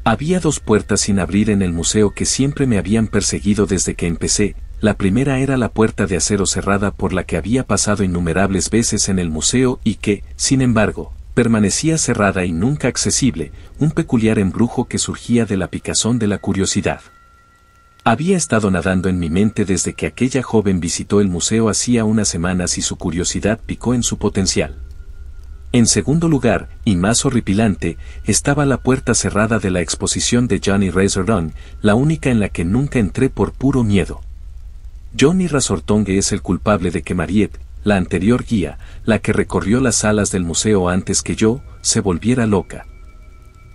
Había dos puertas sin abrir en el museo que siempre me habían perseguido desde que empecé. La primera era la puerta de acero cerrada por la que había pasado innumerables veces en el museo y que, sin embargo, permanecía cerrada y nunca accesible, un peculiar embrujo que surgía de la picazón de la curiosidad. Había estado nadando en mi mente desde que aquella joven visitó el museo hacía unas semanas y su curiosidad picó en su potencial. En segundo lugar, y más horripilante, estaba la puerta cerrada de la exposición de Johnny Razortongue, la única en la que nunca entré por puro miedo. Johnny Razortongue es el culpable de que Mariette, la anterior guía, la que recorrió las salas del museo antes que yo, se volviera loca.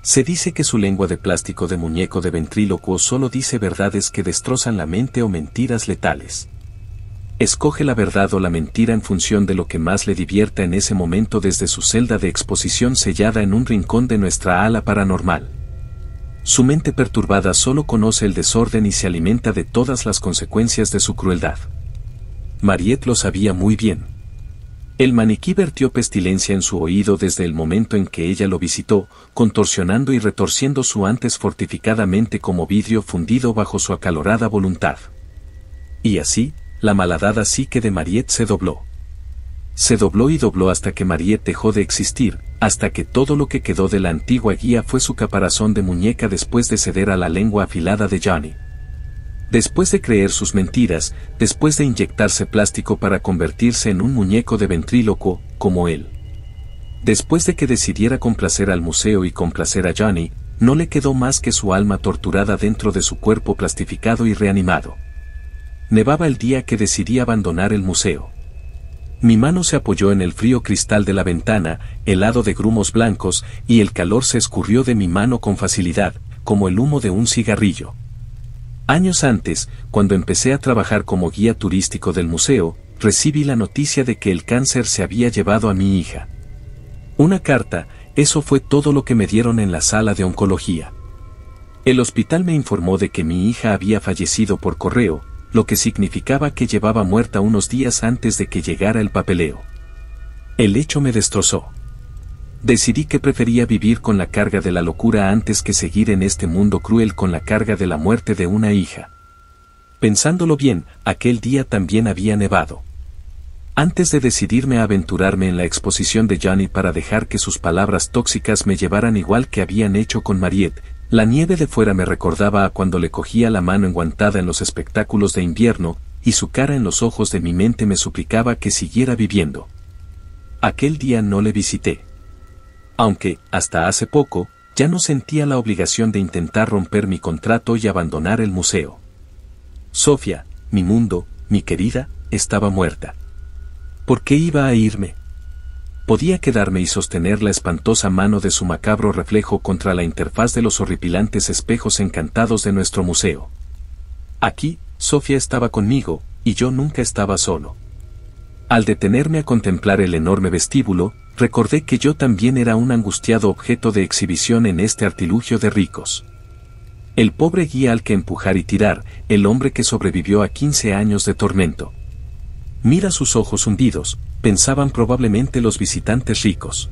Se dice que su lengua de plástico de muñeco de ventrílocuo solo dice verdades que destrozan la mente o mentiras letales. Escoge la verdad o la mentira en función de lo que más le divierta en ese momento desde su celda de exposición sellada en un rincón de nuestra ala paranormal. Su mente perturbada solo conoce el desorden y se alimenta de todas las consecuencias de su crueldad. Mariette lo sabía muy bien. El maniquí vertió pestilencia en su oído desde el momento en que ella lo visitó, contorsionando y retorciendo su antes fortificada mente como vidrio fundido bajo su acalorada voluntad. Y así, la malhadada psique de Mariette se dobló. Se dobló y dobló hasta que Mariette dejó de existir, hasta que todo lo que quedó de la antigua guía fue su caparazón de muñeca después de ceder a la lengua afilada de Johnny. Después de creer sus mentiras, después de inyectarse plástico para convertirse en un muñeco de ventrílocuo, como él. Después de que decidiera complacer al museo y complacer a Johnny, no le quedó más que su alma torturada dentro de su cuerpo plastificado y reanimado. Nevaba el día que decidí abandonar el museo. Mi mano se apoyó en el frío cristal de la ventana, helado de grumos blancos, y el calor se escurrió de mi mano con facilidad, como el humo de un cigarrillo. Años antes, cuando empecé a trabajar como guía turístico del museo, recibí la noticia de que el cáncer se había llevado a mi hija. Una carta, eso fue todo lo que me dieron en la sala de oncología. El hospital me informó de que mi hija había fallecido por correo, lo que significaba que llevaba muerta unos días antes de que llegara el papeleo. El hecho me destrozó. Decidí que prefería vivir con la carga de la locura antes que seguir en este mundo cruel con la carga de la muerte de una hija. Pensándolo bien, aquel día también había nevado. Antes de decidirme a aventurarme en la exposición de Johnny para dejar que sus palabras tóxicas me llevaran igual que habían hecho con Mariette, la nieve de fuera me recordaba a cuando le cogía la mano enguantada en los espectáculos de invierno, y su cara en los ojos de mi mente me suplicaba que siguiera viviendo. Aquel día no le visité. Aunque, hasta hace poco, ya no sentía la obligación de intentar romper mi contrato y abandonar el museo. Sofía, mi mundo, mi querida, estaba muerta. ¿Por qué iba a irme? Podía quedarme y sostener la espantosa mano de su macabro reflejo contra la interfaz de los horripilantes espejos encantados de nuestro museo. Aquí, Sofía estaba conmigo, y yo nunca estaba solo. Al detenerme a contemplar el enorme vestíbulo, recordé que yo también era un angustiado objeto de exhibición en este artilugio de ricos. El pobre guía al que empujar y tirar, el hombre que sobrevivió a 15 años de tormento. Mira sus ojos hundidos, pensaban probablemente los visitantes ricos.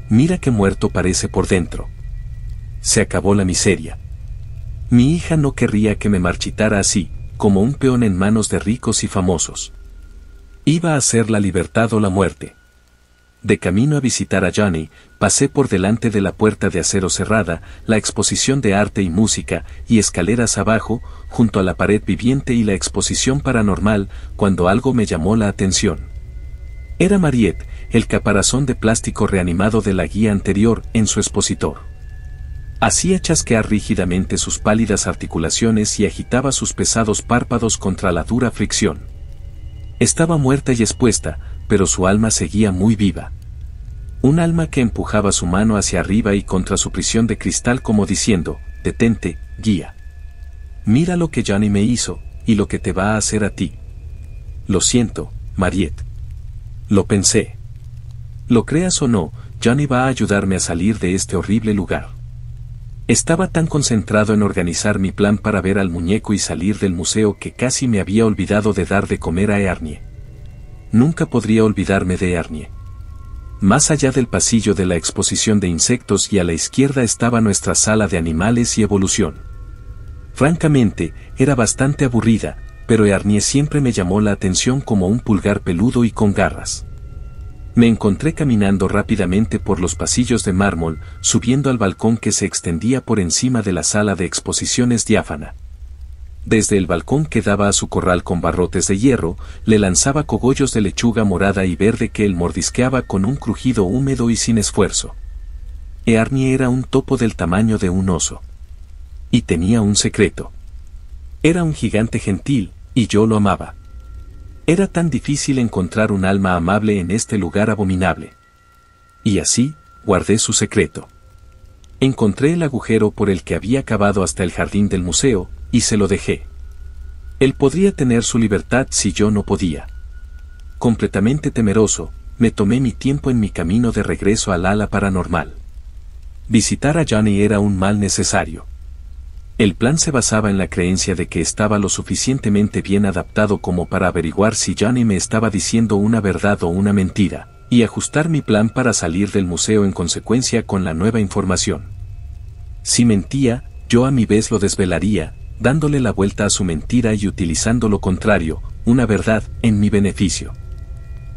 Mira qué muerto parece por dentro. Se acabó la miseria. Mi hija no querría que me marchitara así, como un peón en manos de ricos y famosos. Iba a ser la libertad o la muerte. De camino a visitar a Johnny, pasé por delante de la puerta de acero cerrada, la exposición de arte y música, y escaleras abajo, junto a la pared viviente y la exposición paranormal, cuando algo me llamó la atención. Era Mariette, el caparazón de plástico reanimado de la guía anterior, en su expositor. Hacía chasquear rígidamente sus pálidas articulaciones y agitaba sus pesados párpados contra la dura fricción. Estaba muerta y expuesta, pero su alma seguía muy viva. Un alma que empujaba su mano hacia arriba y contra su prisión de cristal como diciendo, detente, guía. Mira lo que Johnny me hizo, y lo que te va a hacer a ti. Lo siento, Mariette. Lo pensé. Lo creas o no, Johnny va a ayudarme a salir de este horrible lugar. Estaba tan concentrado en organizar mi plan para ver al muñeco y salir del museo que casi me había olvidado de dar de comer a Ernie. Nunca podría olvidarme de Ernie. más allá del pasillo de la exposición de insectos, y a la izquierda estaba nuestra sala de animales y evolución. Francamente, era bastante aburrida, pero Earnie siempre me llamó la atención como un pulgar peludo y con garras. Me encontré caminando rápidamente por los pasillos de mármol, subiendo al balcón que se extendía por encima de la sala de exposiciones diáfana. Desde el balcón que daba a su corral con barrotes de hierro, le lanzaba cogollos de lechuga morada y verde que él mordisqueaba con un crujido húmedo y sin esfuerzo. Earnie era un topo del tamaño de un oso. Y tenía un secreto. Era un gigante gentil, y yo lo amaba. Era tan difícil encontrar un alma amable en este lugar abominable. Y así, guardé su secreto. Encontré el agujero por el que había cavado hasta el jardín del museo, y se lo dejé. Él podría tener su libertad si yo no podía. Completamente temeroso, me tomé mi tiempo en mi camino de regreso al ala paranormal. Visitar a Johnny era un mal necesario. El plan se basaba en la creencia de que estaba lo suficientemente bien adaptado como para averiguar si Johnny me estaba diciendo una verdad o una mentira, y ajustar mi plan para salir del museo en consecuencia con la nueva información. Si mentía, yo a mi vez lo desvelaría, dándole la vuelta a su mentira y utilizando lo contrario, una verdad, en mi beneficio.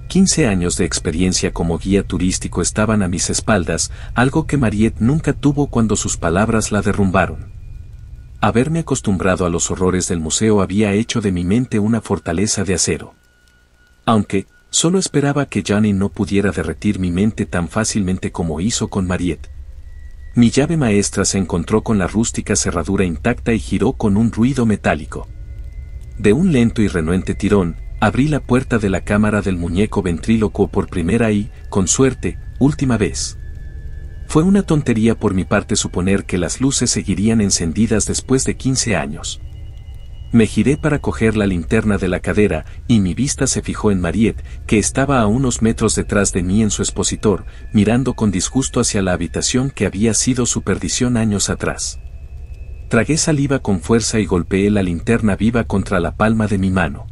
15 años de experiencia como guía turístico estaban a mis espaldas, algo que Mariette nunca tuvo cuando sus palabras la derrumbaron. Haberme acostumbrado a los horrores del museo había hecho de mi mente una fortaleza de acero. Aunque, solo esperaba que Johnny no pudiera derretir mi mente tan fácilmente como hizo con Mariette. Mi llave maestra se encontró con la rústica cerradura intacta y giró con un ruido metálico. De un lento y renuente tirón, abrí la puerta de la cámara del muñeco ventrílocuo por primera y, con suerte, última vez. Fue una tontería por mi parte suponer que las luces seguirían encendidas después de 15 años. Me giré para coger la linterna de la cadera, y mi vista se fijó en Mariette, que estaba a unos metros detrás de mí en su expositor, mirando con disgusto hacia la habitación que había sido su perdición años atrás. Tragué saliva con fuerza y golpeé la linterna viva contra la palma de mi mano.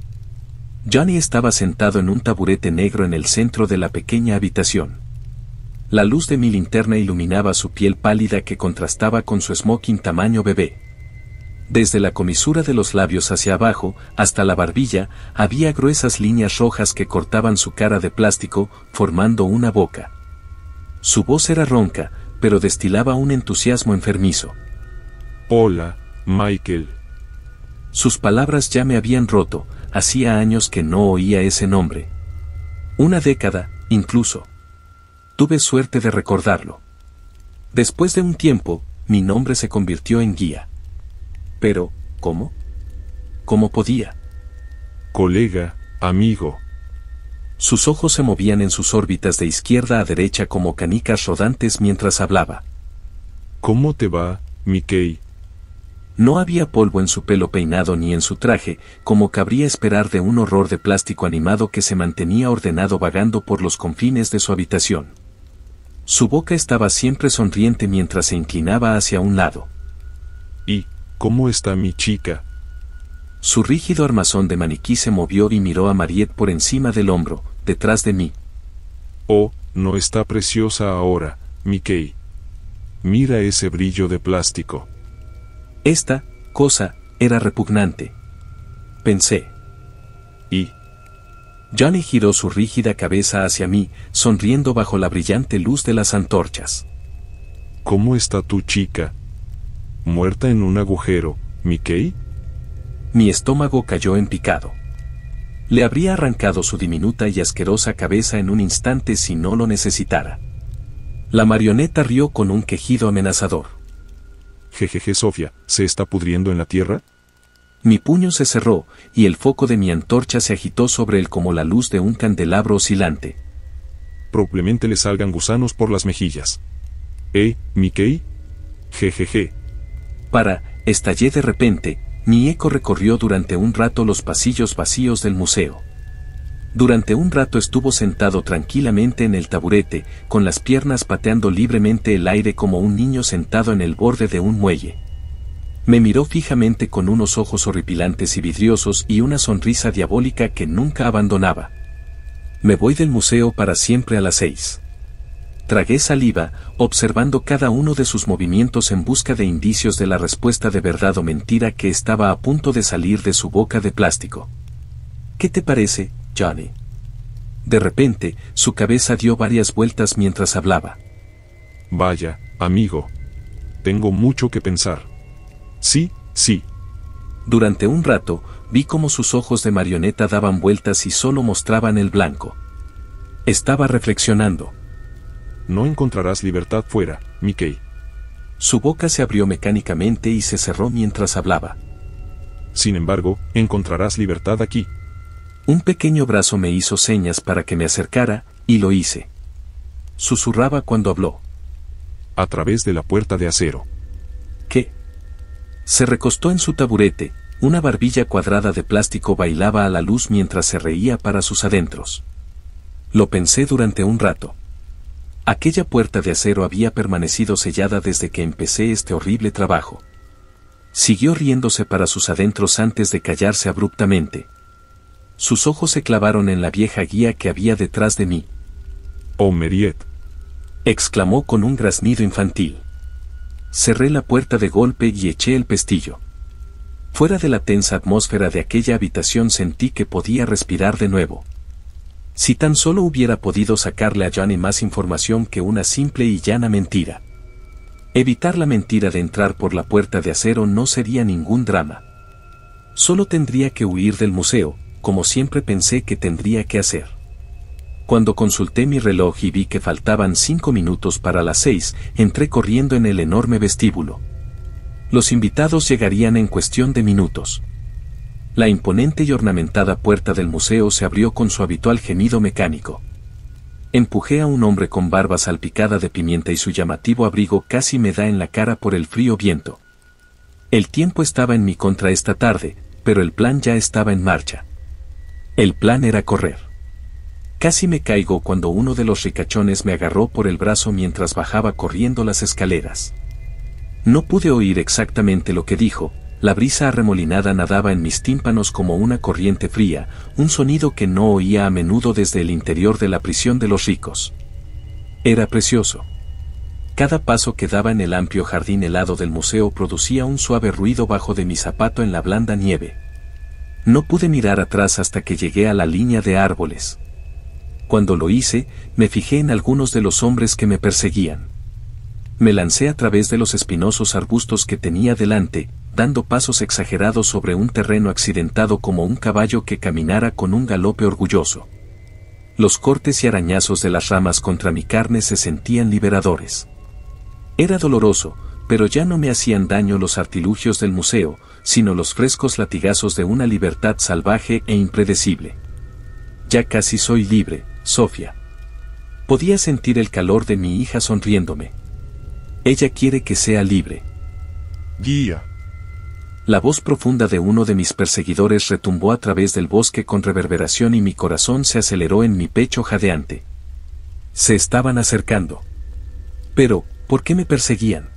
Johnny estaba sentado en un taburete negro en el centro de la pequeña habitación. La luz de mi linterna iluminaba su piel pálida que contrastaba con su smoking tamaño bebé. Desde la comisura de los labios hacia abajo, hasta la barbilla, había gruesas líneas rojas que cortaban su cara de plástico, formando una boca. Su voz era ronca, pero destilaba un entusiasmo enfermizo. Hola, Michael. Sus palabras ya me habían roto, hacía años que no oía ese nombre. Una década, incluso. Tuve suerte de recordarlo. Después de un tiempo, mi nombre se convirtió en guía. Pero, ¿cómo? ¿Cómo podía? Colega, amigo. Sus ojos se movían en sus órbitas de izquierda a derecha como canicas rodantes mientras hablaba. ¿Cómo te va, Mickey? No había polvo en su pelo peinado ni en su traje, como cabría esperar de un horror de plástico animado que se mantenía ordenado vagando por los confines de su habitación. Su boca estaba siempre sonriente mientras se inclinaba hacia un lado. ¿Y cómo está mi chica? Su rígido armazón de maniquí se movió y miró a Mariette por encima del hombro, detrás de mí. Oh, no está preciosa ahora, Mickey. Mira ese brillo de plástico. Esta cosa era repugnante. Pensé. ¿Y? Johnny giró su rígida cabeza hacia mí, sonriendo bajo la brillante luz de las antorchas. ¿Cómo está tu chica? ¿Muerta en un agujero, Mickey? Mi estómago cayó en picado. Le habría arrancado su diminuta y asquerosa cabeza en un instante si no lo necesitara. La marioneta rió con un quejido amenazador. Jejeje, Sofía, ¿se está pudriendo en la tierra? Mi puño se cerró, y el foco de mi antorcha se agitó sobre él como la luz de un candelabro oscilante. Probablemente le salgan gusanos por las mejillas. Mickey? Jejeje. Estallé de repente, mi eco recorrió durante un rato los pasillos vacíos del museo. Durante un rato estuvo sentado tranquilamente en el taburete, con las piernas pateando libremente el aire como un niño sentado en el borde de un muelle. Me miró fijamente con unos ojos horripilantes y vidriosos y una sonrisa diabólica que nunca abandonaba. Me voy del museo para siempre a las 6. Tragué saliva, observando cada uno de sus movimientos en busca de indicios de la respuesta de verdad o mentira que estaba a punto de salir de su boca de plástico. ¿Qué te parece, Johnny? De repente, su cabeza dio varias vueltas mientras hablaba. Vaya, amigo. Tengo mucho que pensar. Sí, sí. Durante un rato, vi cómo sus ojos de marioneta daban vueltas y solo mostraban el blanco. Estaba reflexionando. No encontrarás libertad fuera, Mickey. Su boca se abrió mecánicamente y se cerró mientras hablaba. Sin embargo, encontrarás libertad aquí. Un pequeño brazo me hizo señas para que me acercara, y lo hice. Susurraba cuando habló. A través de la puerta de acero. ¿Qué? Se recostó en su taburete, una barbilla cuadrada de plástico bailaba a la luz mientras se reía para sus adentros. Lo pensé durante un rato. Aquella puerta de acero había permanecido sellada desde que empecé este horrible trabajo. Siguió riéndose para sus adentros antes de callarse abruptamente. Sus ojos se clavaron en la vieja guía que había detrás de mí. «Oh, Mariette», exclamó con un graznido infantil. Cerré la puerta de golpe y eché el pestillo. Fuera de la tensa atmósfera de aquella habitación sentí que podía respirar de nuevo. Si tan solo hubiera podido sacarle a Johnny más información que una simple y llana mentira. Evitar la mentira de entrar por la puerta de acero no sería ningún drama. Solo tendría que huir del museo, como siempre pensé que tendría que hacer. Cuando consulté mi reloj y vi que faltaban 5 minutos para las 6, entré corriendo en el enorme vestíbulo. Los invitados llegarían en cuestión de minutos. La imponente y ornamentada puerta del museo se abrió con su habitual gemido mecánico. Empujé a un hombre con barba salpicada de pimienta y su llamativo abrigo casi me da en la cara por el frío viento. El tiempo estaba en mi contra esta tarde, pero el plan ya estaba en marcha. El plan era correr. Casi me caigo cuando uno de los ricachones me agarró por el brazo mientras bajaba corriendo las escaleras. No pude oír exactamente lo que dijo. La brisa arremolinada nadaba en mis tímpanos como una corriente fría, un sonido que no oía a menudo desde el interior de la prisión de los ricos. Era precioso. Cada paso que daba en el amplio jardín helado del museo producía un suave ruido bajo de mi zapato en la blanda nieve. No pude mirar atrás hasta que llegué a la línea de árboles. Cuando lo hice, me fijé en algunos de los hombres que me perseguían. Me lancé a través de los espinosos arbustos que tenía delante, dando pasos exagerados sobre un terreno accidentado como un caballo que caminara con un galope orgulloso. Los cortes y arañazos de las ramas contra mi carne se sentían liberadores. Era doloroso, pero ya no me hacían daño los artilugios del museo, sino los frescos latigazos de una libertad salvaje e impredecible. Ya casi soy libre, Sofía. Podía sentir el calor de mi hija sonriéndome. Ella quiere que sea libre. Guía. La voz profunda de uno de mis perseguidores retumbó a través del bosque con reverberación y mi corazón se aceleró en mi pecho jadeante. Se estaban acercando. Pero, ¿por qué me perseguían?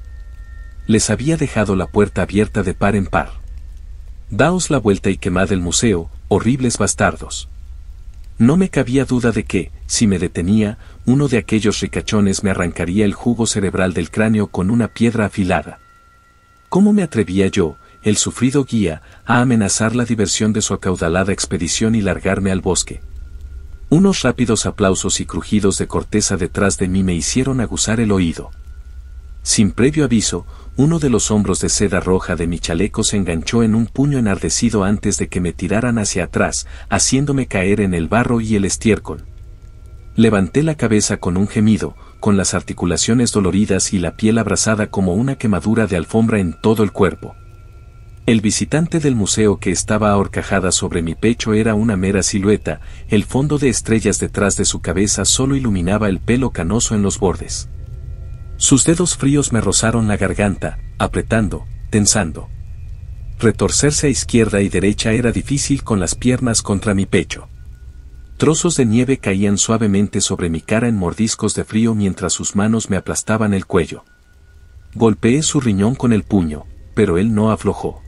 Les había dejado la puerta abierta de par en par. Daos la vuelta y quemad el museo, horribles bastardos. No me cabía duda de que, si me detenía, uno de aquellos ricachones me arrancaría el jugo cerebral del cráneo con una piedra afilada. ¿Cómo me atrevía yo, el sufrido guía, a amenazar la diversión de su acaudalada expedición y largarme al bosque? Unos rápidos aplausos y crujidos de corteza detrás de mí me hicieron aguzar el oído. Sin previo aviso, uno de los hombros de seda roja de mi chaleco se enganchó en un puño enardecido antes de que me tiraran hacia atrás, haciéndome caer en el barro y el estiércol. Levanté la cabeza con un gemido, con las articulaciones doloridas y la piel abrasada como una quemadura de alfombra en todo el cuerpo. El visitante del museo que estaba ahorcajada sobre mi pecho era una mera silueta, el fondo de estrellas detrás de su cabeza solo iluminaba el pelo canoso en los bordes. Sus dedos fríos me rozaron la garganta, apretando, tensando. Retorcerse a izquierda y derecha era difícil con las piernas contra mi pecho. Trozos de nieve caían suavemente sobre mi cara en mordiscos de frío mientras sus manos me aplastaban el cuello. Golpeé su riñón con el puño, pero él no aflojó.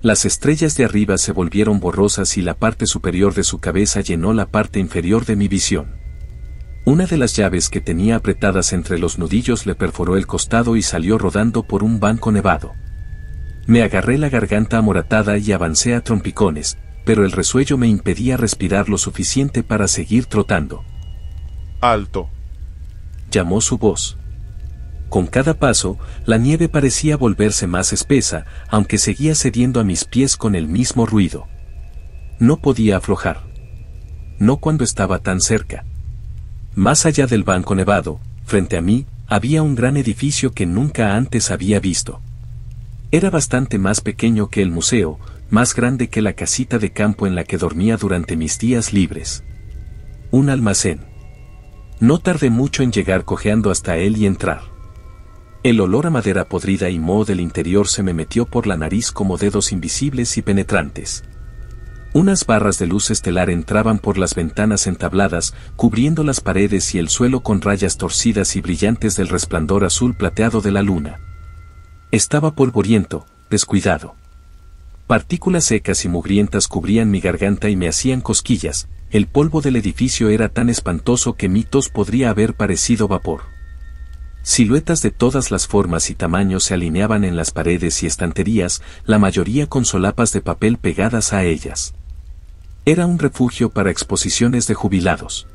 Las estrellas de arriba se volvieron borrosas y la parte superior de su cabeza llenó la parte inferior de mi visión. Una de las llaves que tenía apretadas entre los nudillos le perforó el costado y salió rodando por un banco nevado. Me agarré la garganta amoratada y avancé a trompicones, pero el resuello me impedía respirar lo suficiente para seguir trotando. ¡Alto!, llamó su voz. Con cada paso, la nieve parecía volverse más espesa, aunque seguía cediendo a mis pies con el mismo ruido. No podía aflojar. No cuando estaba tan cerca. Más allá del banco nevado, frente a mí, había un gran edificio que nunca antes había visto. Era bastante más pequeño que el museo, más grande que la casita de campo en la que dormía durante mis días libres. Un almacén. No tardé mucho en llegar cojeando hasta él y entrar. El olor a madera podrida y moho del interior se me metió por la nariz como dedos invisibles y penetrantes. Unas barras de luz estelar entraban por las ventanas entabladas, cubriendo las paredes y el suelo con rayas torcidas y brillantes del resplandor azul plateado de la luna. Estaba polvoriento, descuidado. Partículas secas y mugrientas cubrían mi garganta y me hacían cosquillas. El polvo del edificio era tan espantoso que mi tos podría haber parecido vapor. Siluetas de todas las formas y tamaños se alineaban en las paredes y estanterías, la mayoría con solapas de papel pegadas a ellas. Era un refugio para exposiciones de jubilados.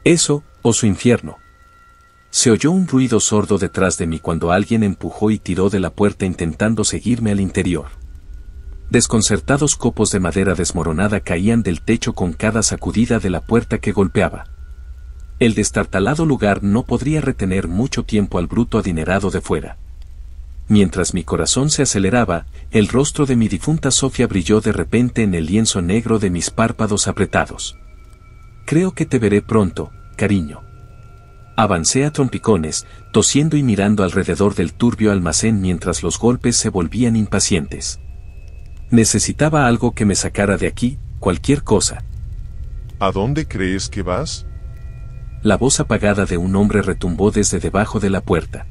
Eso, o su infierno. Se oyó un ruido sordo detrás de mí cuando alguien empujó y tiró de la puerta intentando seguirme al interior. Desconcertados copos de madera desmoronada caían del techo con cada sacudida de la puerta que golpeaba. El destartalado lugar no podría retener mucho tiempo al bruto adinerado de fuera. Mientras mi corazón se aceleraba, el rostro de mi difunta Sofía brilló de repente en el lienzo negro de mis párpados apretados. Creo que te veré pronto, cariño. Avancé a trompicones, tosiendo y mirando alrededor del turbio almacén mientras los golpes se volvían impacientes. Necesitaba algo que me sacara de aquí, cualquier cosa. ¿A dónde crees que vas? La voz apagada de un hombre retumbó desde debajo de la puerta.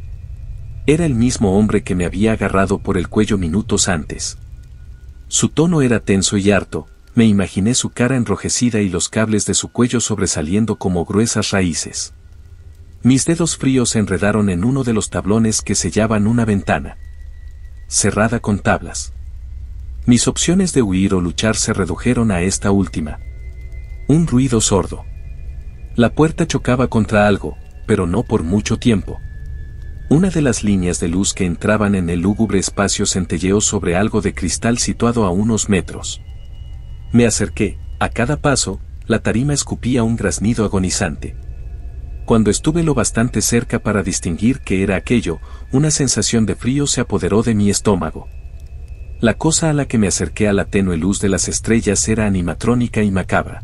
Era el mismo hombre que me había agarrado por el cuello minutos antes. Su tono era tenso y harto, me imaginé su cara enrojecida y los cables de su cuello sobresaliendo como gruesas raíces. Mis dedos fríos se enredaron en uno de los tablones que sellaban una ventana. Cerrada con tablas. Mis opciones de huir o luchar se redujeron a esta última. Un ruido sordo. La puerta chocaba contra algo, pero no por mucho tiempo. Una de las líneas de luz que entraban en el lúgubre espacio centelleó sobre algo de cristal situado a unos metros. Me acerqué, a cada paso, la tarima escupía un graznido agonizante. Cuando estuve lo bastante cerca para distinguir qué era aquello, una sensación de frío se apoderó de mi estómago. La cosa a la que me acerqué a la tenue luz de las estrellas era animatrónica y macabra.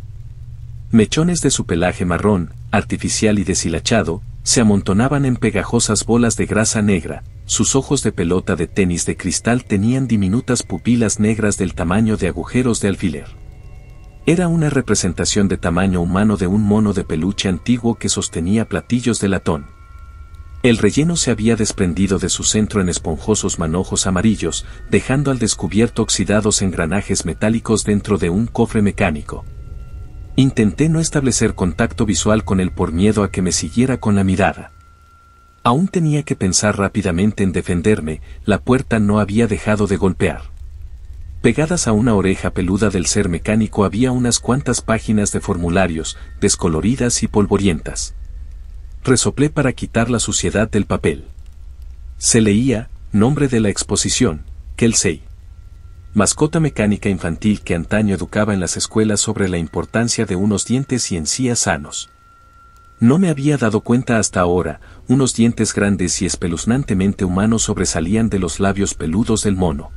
Mechones de su pelaje marrón, artificial y deshilachado, se amontonaban en pegajosas bolas de grasa negra, sus ojos de pelota de tenis de cristal tenían diminutas pupilas negras del tamaño de agujeros de alfiler. Era una representación de tamaño humano de un mono de peluche antiguo que sostenía platillos de latón. El relleno se había desprendido de su centro en esponjosos manojos amarillos, dejando al descubierto oxidados engranajes metálicos dentro de un cofre mecánico. Intenté no establecer contacto visual con él por miedo a que me siguiera con la mirada. Aún tenía que pensar rápidamente en defenderme, la puerta no había dejado de golpear. Pegadas a una oreja peluda del ser mecánico había unas cuantas páginas de formularios, descoloridas y polvorientas. Resoplé para quitar la suciedad del papel. Se leía, nombre de la exposición, Kelsey. Mascota mecánica infantil que antaño educaba en las escuelas sobre la importancia de unos dientes y encías sanos. No me había dado cuenta hasta ahora, unos dientes grandes y espeluznantemente humanos sobresalían de los labios peludos del mono.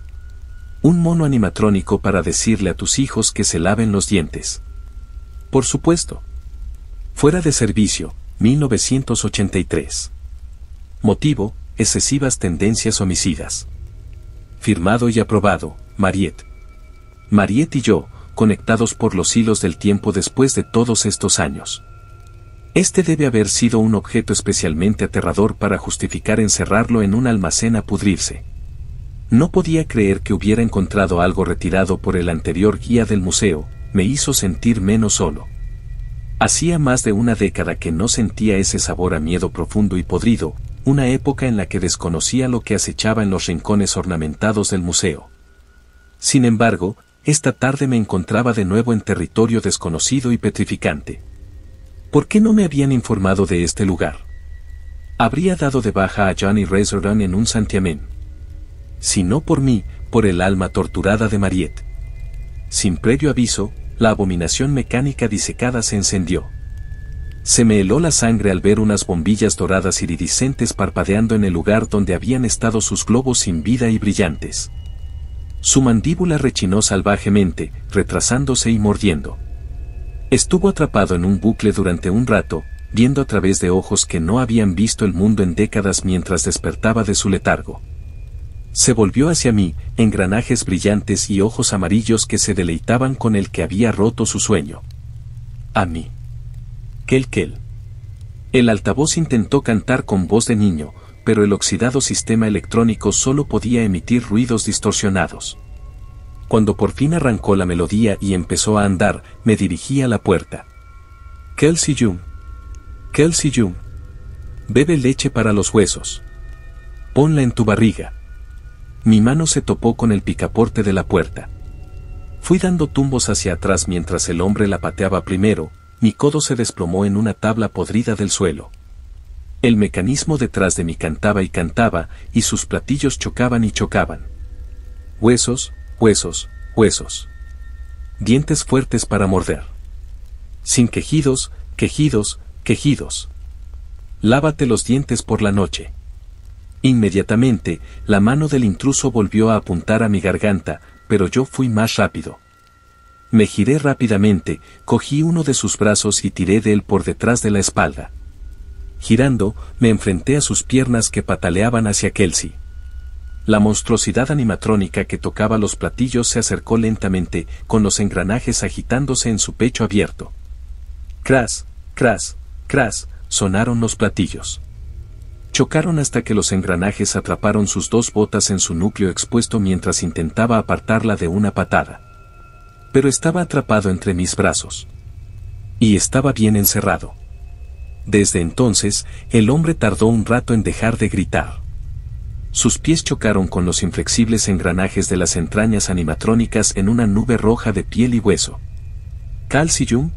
Un mono animatrónico para decirle a tus hijos que se laven los dientes. Por supuesto. Fuera de servicio, 1983. Motivo, excesivas tendencias homicidas. Firmado y aprobado, Mariette. Mariette y yo, conectados por los hilos del tiempo después de todos estos años. Este debe haber sido un objeto especialmente aterrador para justificar encerrarlo en un almacén a pudrirse. No podía creer que hubiera encontrado algo retirado por el anterior guía del museo, me hizo sentir menos solo. Hacía más de una década que no sentía ese sabor a miedo profundo y podrido, una época en la que desconocía lo que acechaba en los rincones ornamentados del museo. Sin embargo, esta tarde me encontraba de nuevo en territorio desconocido y petrificante. ¿Por qué no me habían informado de este lugar? Habría dado de baja a Johnny Razorrun en un santiamén. Si no por mí, por el alma torturada de Mariette. Sin previo aviso, la abominación mecánica disecada se encendió. Se me heló la sangre al ver unas bombillas doradas iridiscentes parpadeando en el lugar donde habían estado sus globos sin vida y brillantes. Su mandíbula rechinó salvajemente, retrasándose y mordiendo. Estuvo atrapado en un bucle durante un rato, viendo a través de ojos que no habían visto el mundo en décadas mientras despertaba de su letargo. Se volvió hacia mí, engranajes brillantes y ojos amarillos que se deleitaban con el que había roto su sueño. A mí. Kel. El altavoz intentó cantar con voz de niño, pero el oxidado sistema electrónico solo podía emitir ruidos distorsionados. Cuando por fin arrancó la melodía y empezó a andar, me dirigí a la puerta. Kelsey Jung. Bebe leche para los huesos. Ponla en tu barriga. Mi mano se topó con el picaporte de la puerta. Fui dando tumbos hacia atrás mientras el hombre la pateaba primero, mi codo se desplomó en una tabla podrida del suelo. El mecanismo detrás de mí cantaba y cantaba, y sus platillos chocaban y chocaban. Huesos. Dientes fuertes para morder. Sin quejidos. Lávate los dientes por la noche. Inmediatamente, la mano del intruso volvió a apuntar a mi garganta, pero yo fui más rápido. Me giré rápidamente, cogí uno de sus brazos y tiré de él por detrás de la espalda. Girando, me enfrenté a sus piernas que pataleaban hacia Kelsey. La monstruosidad animatrónica que tocaba los platillos se acercó lentamente, con los engranajes agitándose en su pecho abierto. Cras, sonaron los platillos. Chocaron hasta que los engranajes atraparon sus dos botas en su núcleo expuesto mientras intentaba apartarla de una patada. Pero estaba atrapado entre mis brazos. Y estaba bien encerrado. Desde entonces, el hombre tardó un rato en dejar de gritar. Sus pies chocaron con los inflexibles engranajes de las entrañas animatrónicas en una nube roja de piel y hueso. Calcio.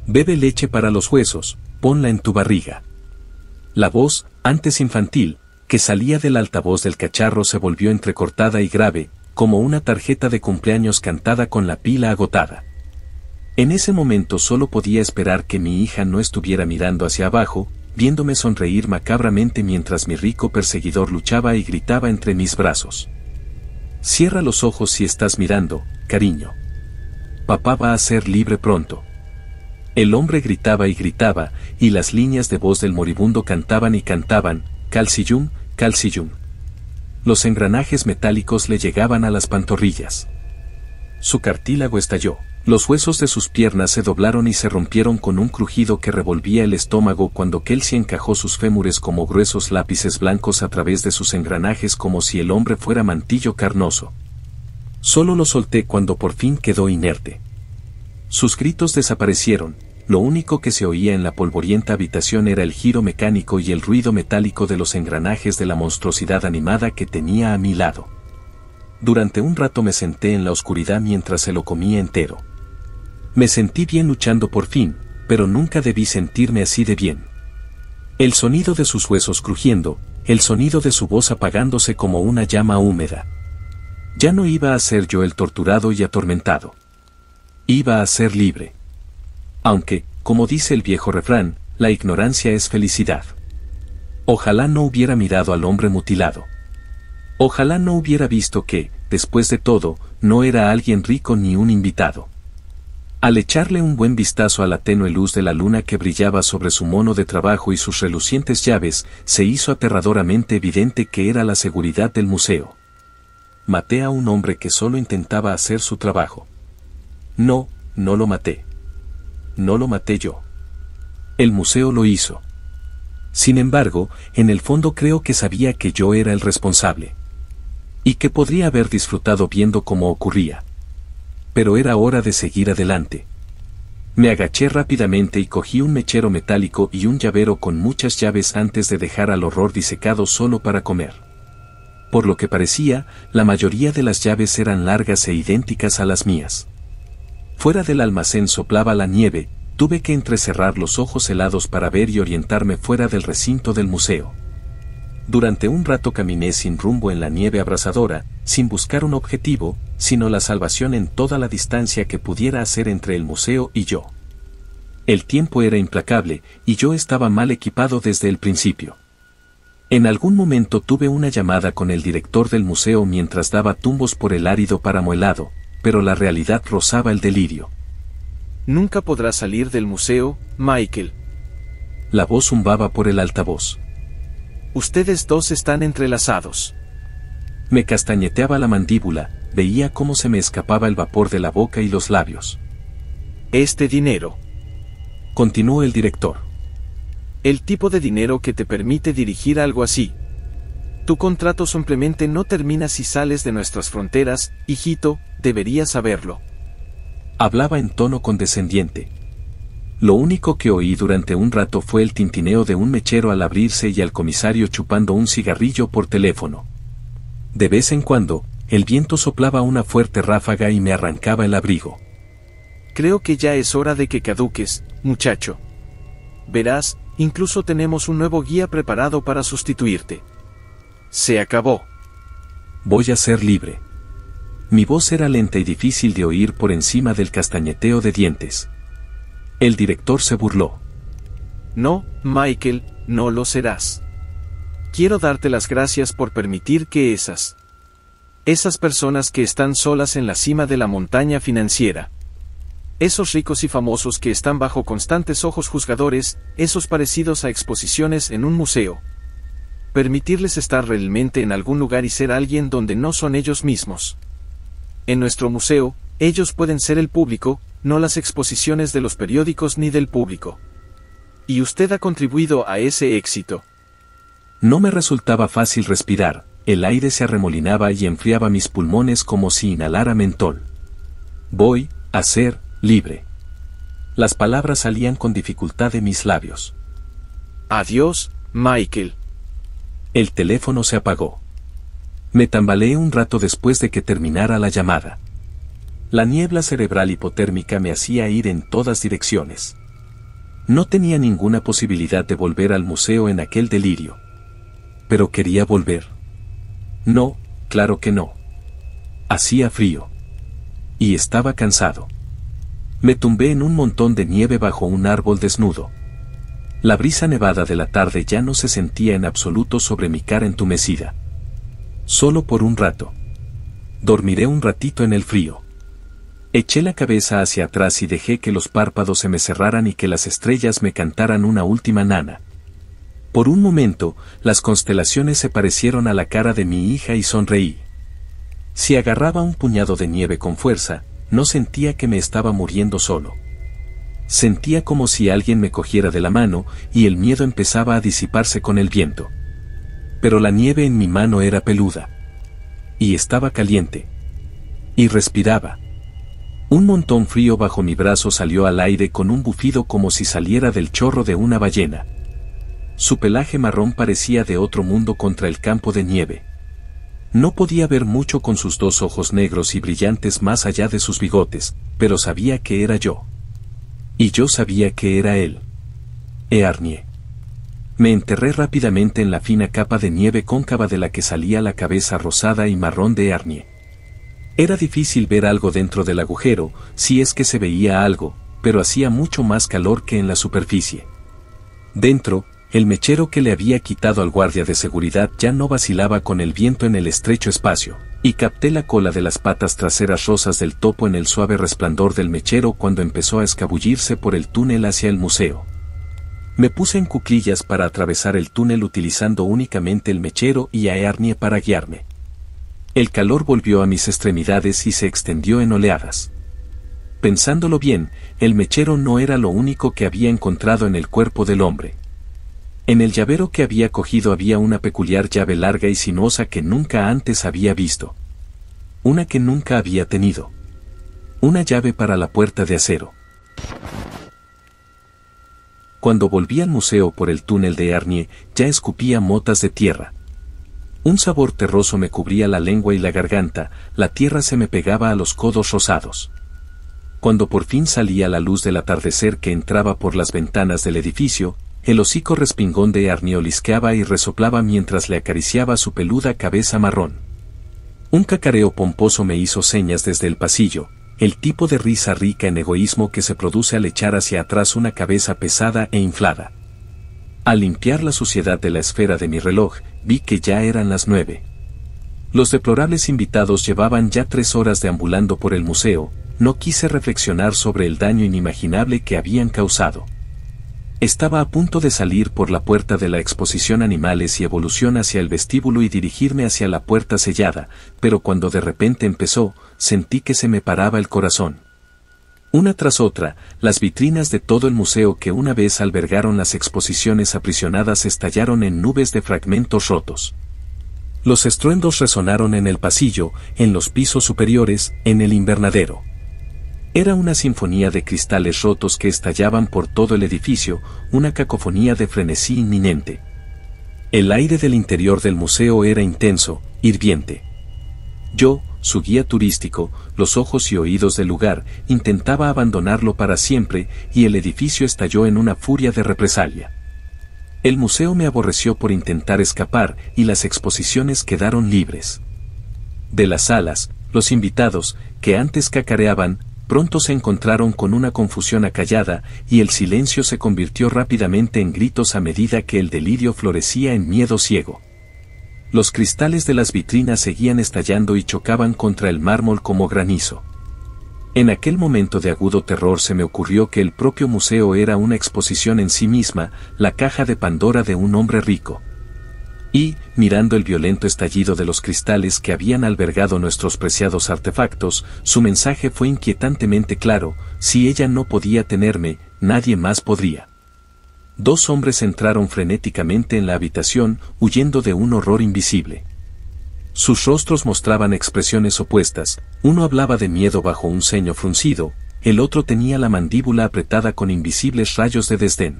Bebe leche para los huesos, ponla en tu barriga. La voz, antes infantil, que salía del altavoz del cacharro se volvió entrecortada y grave, como una tarjeta de cumpleaños cantada con la pila agotada. En ese momento solo podía esperar que mi hija no estuviera mirando hacia abajo, viéndome sonreír macabramente mientras mi rico perseguidor luchaba y gritaba entre mis brazos. Cierra los ojos si estás mirando, cariño. Papá va a ser libre pronto. El hombre gritaba y gritaba, y las líneas de voz del moribundo cantaban y cantaban, Calcio. Los engranajes metálicos le llegaban a las pantorrillas. Su cartílago estalló. Los huesos de sus piernas se doblaron y se rompieron con un crujido que revolvía el estómago cuando Kelsey encajó sus fémures como gruesos lápices blancos a través de sus engranajes como si el hombre fuera mantillo carnoso. Solo lo solté cuando por fin quedó inerte. Sus gritos desaparecieron, lo único que se oía en la polvorienta habitación era el giro mecánico y el ruido metálico de los engranajes de la monstruosidad animada que tenía a mi lado. Durante un rato me senté en la oscuridad mientras se lo comía entero. Me sentí bien luchando por fin, pero nunca debí sentirme así de bien. El sonido de sus huesos crujiendo, el sonido de su voz apagándose como una llama húmeda. Ya no iba a ser yo el torturado y atormentado. Iba a ser libre. Aunque, como dice el viejo refrán, la ignorancia es felicidad. Ojalá no hubiera mirado al hombre mutilado. Ojalá no hubiera visto que, después de todo, no era alguien rico ni un invitado. Al echarle un buen vistazo a la tenue luz de la luna que brillaba sobre su mono de trabajo y sus relucientes llaves, se hizo aterradoramente evidente que era la seguridad del museo. Maté a un hombre que solo intentaba hacer su trabajo. No lo maté. No lo maté yo. El museo lo hizo. Sin embargo, en el fondo creo que sabía que yo era el responsable. Y que podría haber disfrutado viendo cómo ocurría. Pero era hora de seguir adelante. Me agaché rápidamente y cogí un mechero metálico y un llavero con muchas llaves antes de dejar al horror disecado solo para comer. Por lo que parecía, la mayoría de las llaves eran largas e idénticas a las mías. Fuera del almacén soplaba la nieve, tuve que entrecerrar los ojos helados para ver y orientarme fuera del recinto del museo. Durante un rato caminé sin rumbo en la nieve abrasadora, sin buscar un objetivo, sino la salvación en toda la distancia que pudiera hacer entre el museo y yo. El tiempo era implacable, y yo estaba mal equipado desde el principio. En algún momento tuve una llamada con el director del museo mientras daba tumbos por el árido páramo helado, pero la realidad rozaba el delirio. Nunca podrás salir del museo, Michael. La voz zumbaba por el altavoz. Ustedes dos están entrelazados. Me castañeteaba la mandíbula, veía cómo se me escapaba el vapor de la boca y los labios. Este dinero. Continuó el director. El tipo de dinero que te permite dirigir algo así. Tu contrato simplemente no termina si sales de nuestras fronteras, hijito, deberías saberlo. Hablaba en tono condescendiente. Lo único que oí durante un rato fue el tintineo de un mechero al abrirse y al comisario chupando un cigarrillo por teléfono. De vez en cuando, el viento soplaba una fuerte ráfaga y me arrancaba el abrigo. Creo que ya es hora de que caduques, muchacho. Verás, incluso tenemos un nuevo guía preparado para sustituirte. Se acabó. Voy a ser libre. Mi voz era lenta y difícil de oír por encima del castañeteo de dientes. El director se burló. No, Michael, no lo serás. Quiero darte las gracias por permitir que esas personas que están solas en la cima de la montaña financiera, esos ricos y famosos que están bajo constantes ojos juzgadores, esos parecidos a exposiciones en un museo, permitirles estar realmente en algún lugar y ser alguien donde no son ellos mismos. En nuestro museo, ellos pueden ser el público, no las exposiciones de los periódicos ni del público. Y usted ha contribuido a ese éxito. No me resultaba fácil respirar, el aire se arremolinaba y enfriaba mis pulmones como si inhalara mentol. Voy a ser libre. Las palabras salían con dificultad de mis labios. Adiós, Michael. El teléfono se apagó. Me tambaleé un rato después de que terminara la llamada. La niebla cerebral hipotérmica me hacía ir en todas direcciones. No tenía ninguna posibilidad de volver al museo en aquel delirio. Pero quería volver. No, claro que no. Hacía frío. Y estaba cansado. Me tumbé en un montón de nieve bajo un árbol desnudo. La brisa nevada de la tarde ya no se sentía en absoluto sobre mi cara entumecida. Solo por un rato. Dormiré un ratito en el frío. Eché la cabeza hacia atrás y dejé que los párpados se me cerraran y que las estrellas me cantaran una última nana. Por un momento, las constelaciones se parecieron a la cara de mi hija y sonreí. Si agarraba un puñado de nieve con fuerza, no sentía que me estaba muriendo solo. Sentía como si alguien me cogiera de la mano y el miedo empezaba a disiparse con el viento. Pero la nieve en mi mano era peluda. Y estaba caliente. Y respiraba. Un montón frío bajo mi brazo salió al aire con un bufido como si saliera del chorro de una ballena. Su pelaje marrón parecía de otro mundo contra el campo de nieve. No podía ver mucho con sus dos ojos negros y brillantes más allá de sus bigotes, pero sabía que era yo. Y yo sabía que era él. Earnie. Me enterré rápidamente en la fina capa de nieve cóncava de la que salía la cabeza rosada y marrón de Earnie. Era difícil ver algo dentro del agujero, si es que se veía algo, pero hacía mucho más calor que en la superficie. Dentro, el mechero que le había quitado al guardia de seguridad ya no vacilaba con el viento en el estrecho espacio, y capté la cola de las patas traseras rosas del topo en el suave resplandor del mechero cuando empezó a escabullirse por el túnel hacia el museo. Me puse en cuclillas para atravesar el túnel utilizando únicamente el mechero y a Earnie para guiarme. El calor volvió a mis extremidades y se extendió en oleadas. Pensándolo bien, el mechero no era lo único que había encontrado en el cuerpo del hombre. En el llavero que había cogido había una peculiar llave larga y sinuosa que nunca antes había visto. Una que nunca había tenido. Una llave para la puerta de acero. Cuando volví al museo por el túnel de Arnie, ya escupía motas de tierra. Un sabor terroso me cubría la lengua y la garganta, la tierra se me pegaba a los codos rosados. Cuando por fin salía la luz del atardecer que entraba por las ventanas del edificio, el hocico respingón de Arnie olisqueaba y resoplaba mientras le acariciaba su peluda cabeza marrón. Un cacareo pomposo me hizo señas desde el pasillo, el tipo de risa rica en egoísmo que se produce al echar hacia atrás una cabeza pesada e inflada. Al limpiar la suciedad de la esfera de mi reloj, vi que ya eran las 9. Los deplorables invitados llevaban ya 3 horas deambulando por el museo. No quise reflexionar sobre el daño inimaginable que habían causado. Estaba a punto de salir por la puerta de la exposición Animales y Evolución hacia el vestíbulo y dirigirme hacia la puerta sellada, pero cuando de repente empezó, sentí que se me paraba el corazón. Una tras otra, las vitrinas de todo el museo que una vez albergaron las exposiciones aprisionadas estallaron en nubes de fragmentos rotos. Los estruendos resonaron en el pasillo, en los pisos superiores, en el invernadero. Era una sinfonía de cristales rotos que estallaban por todo el edificio, una cacofonía de frenesí inminente. El aire del interior del museo era intenso, hirviente. Yo, su guía turístico, los ojos y oídos del lugar, intentaba abandonarlo para siempre y el edificio estalló en una furia de represalia. El museo me aborreció por intentar escapar y las exposiciones quedaron libres. De las salas, los invitados, que antes cacareaban, pronto se encontraron con una confusión acallada y el silencio se convirtió rápidamente en gritos a medida que el delirio florecía en miedo ciego. Los cristales de las vitrinas seguían estallando y chocaban contra el mármol como granizo. En aquel momento de agudo terror se me ocurrió que el propio museo era una exposición en sí misma, la caja de Pandora de un hombre rico. Y, mirando el violento estallido de los cristales que habían albergado nuestros preciados artefactos, su mensaje fue inquietantemente claro: si ella no podía tenerme, nadie más podría. 2 hombres entraron frenéticamente en la habitación, huyendo de un horror invisible. Sus rostros mostraban expresiones opuestas, uno hablaba de miedo bajo un ceño fruncido, el otro tenía la mandíbula apretada con invisibles rayos de desdén.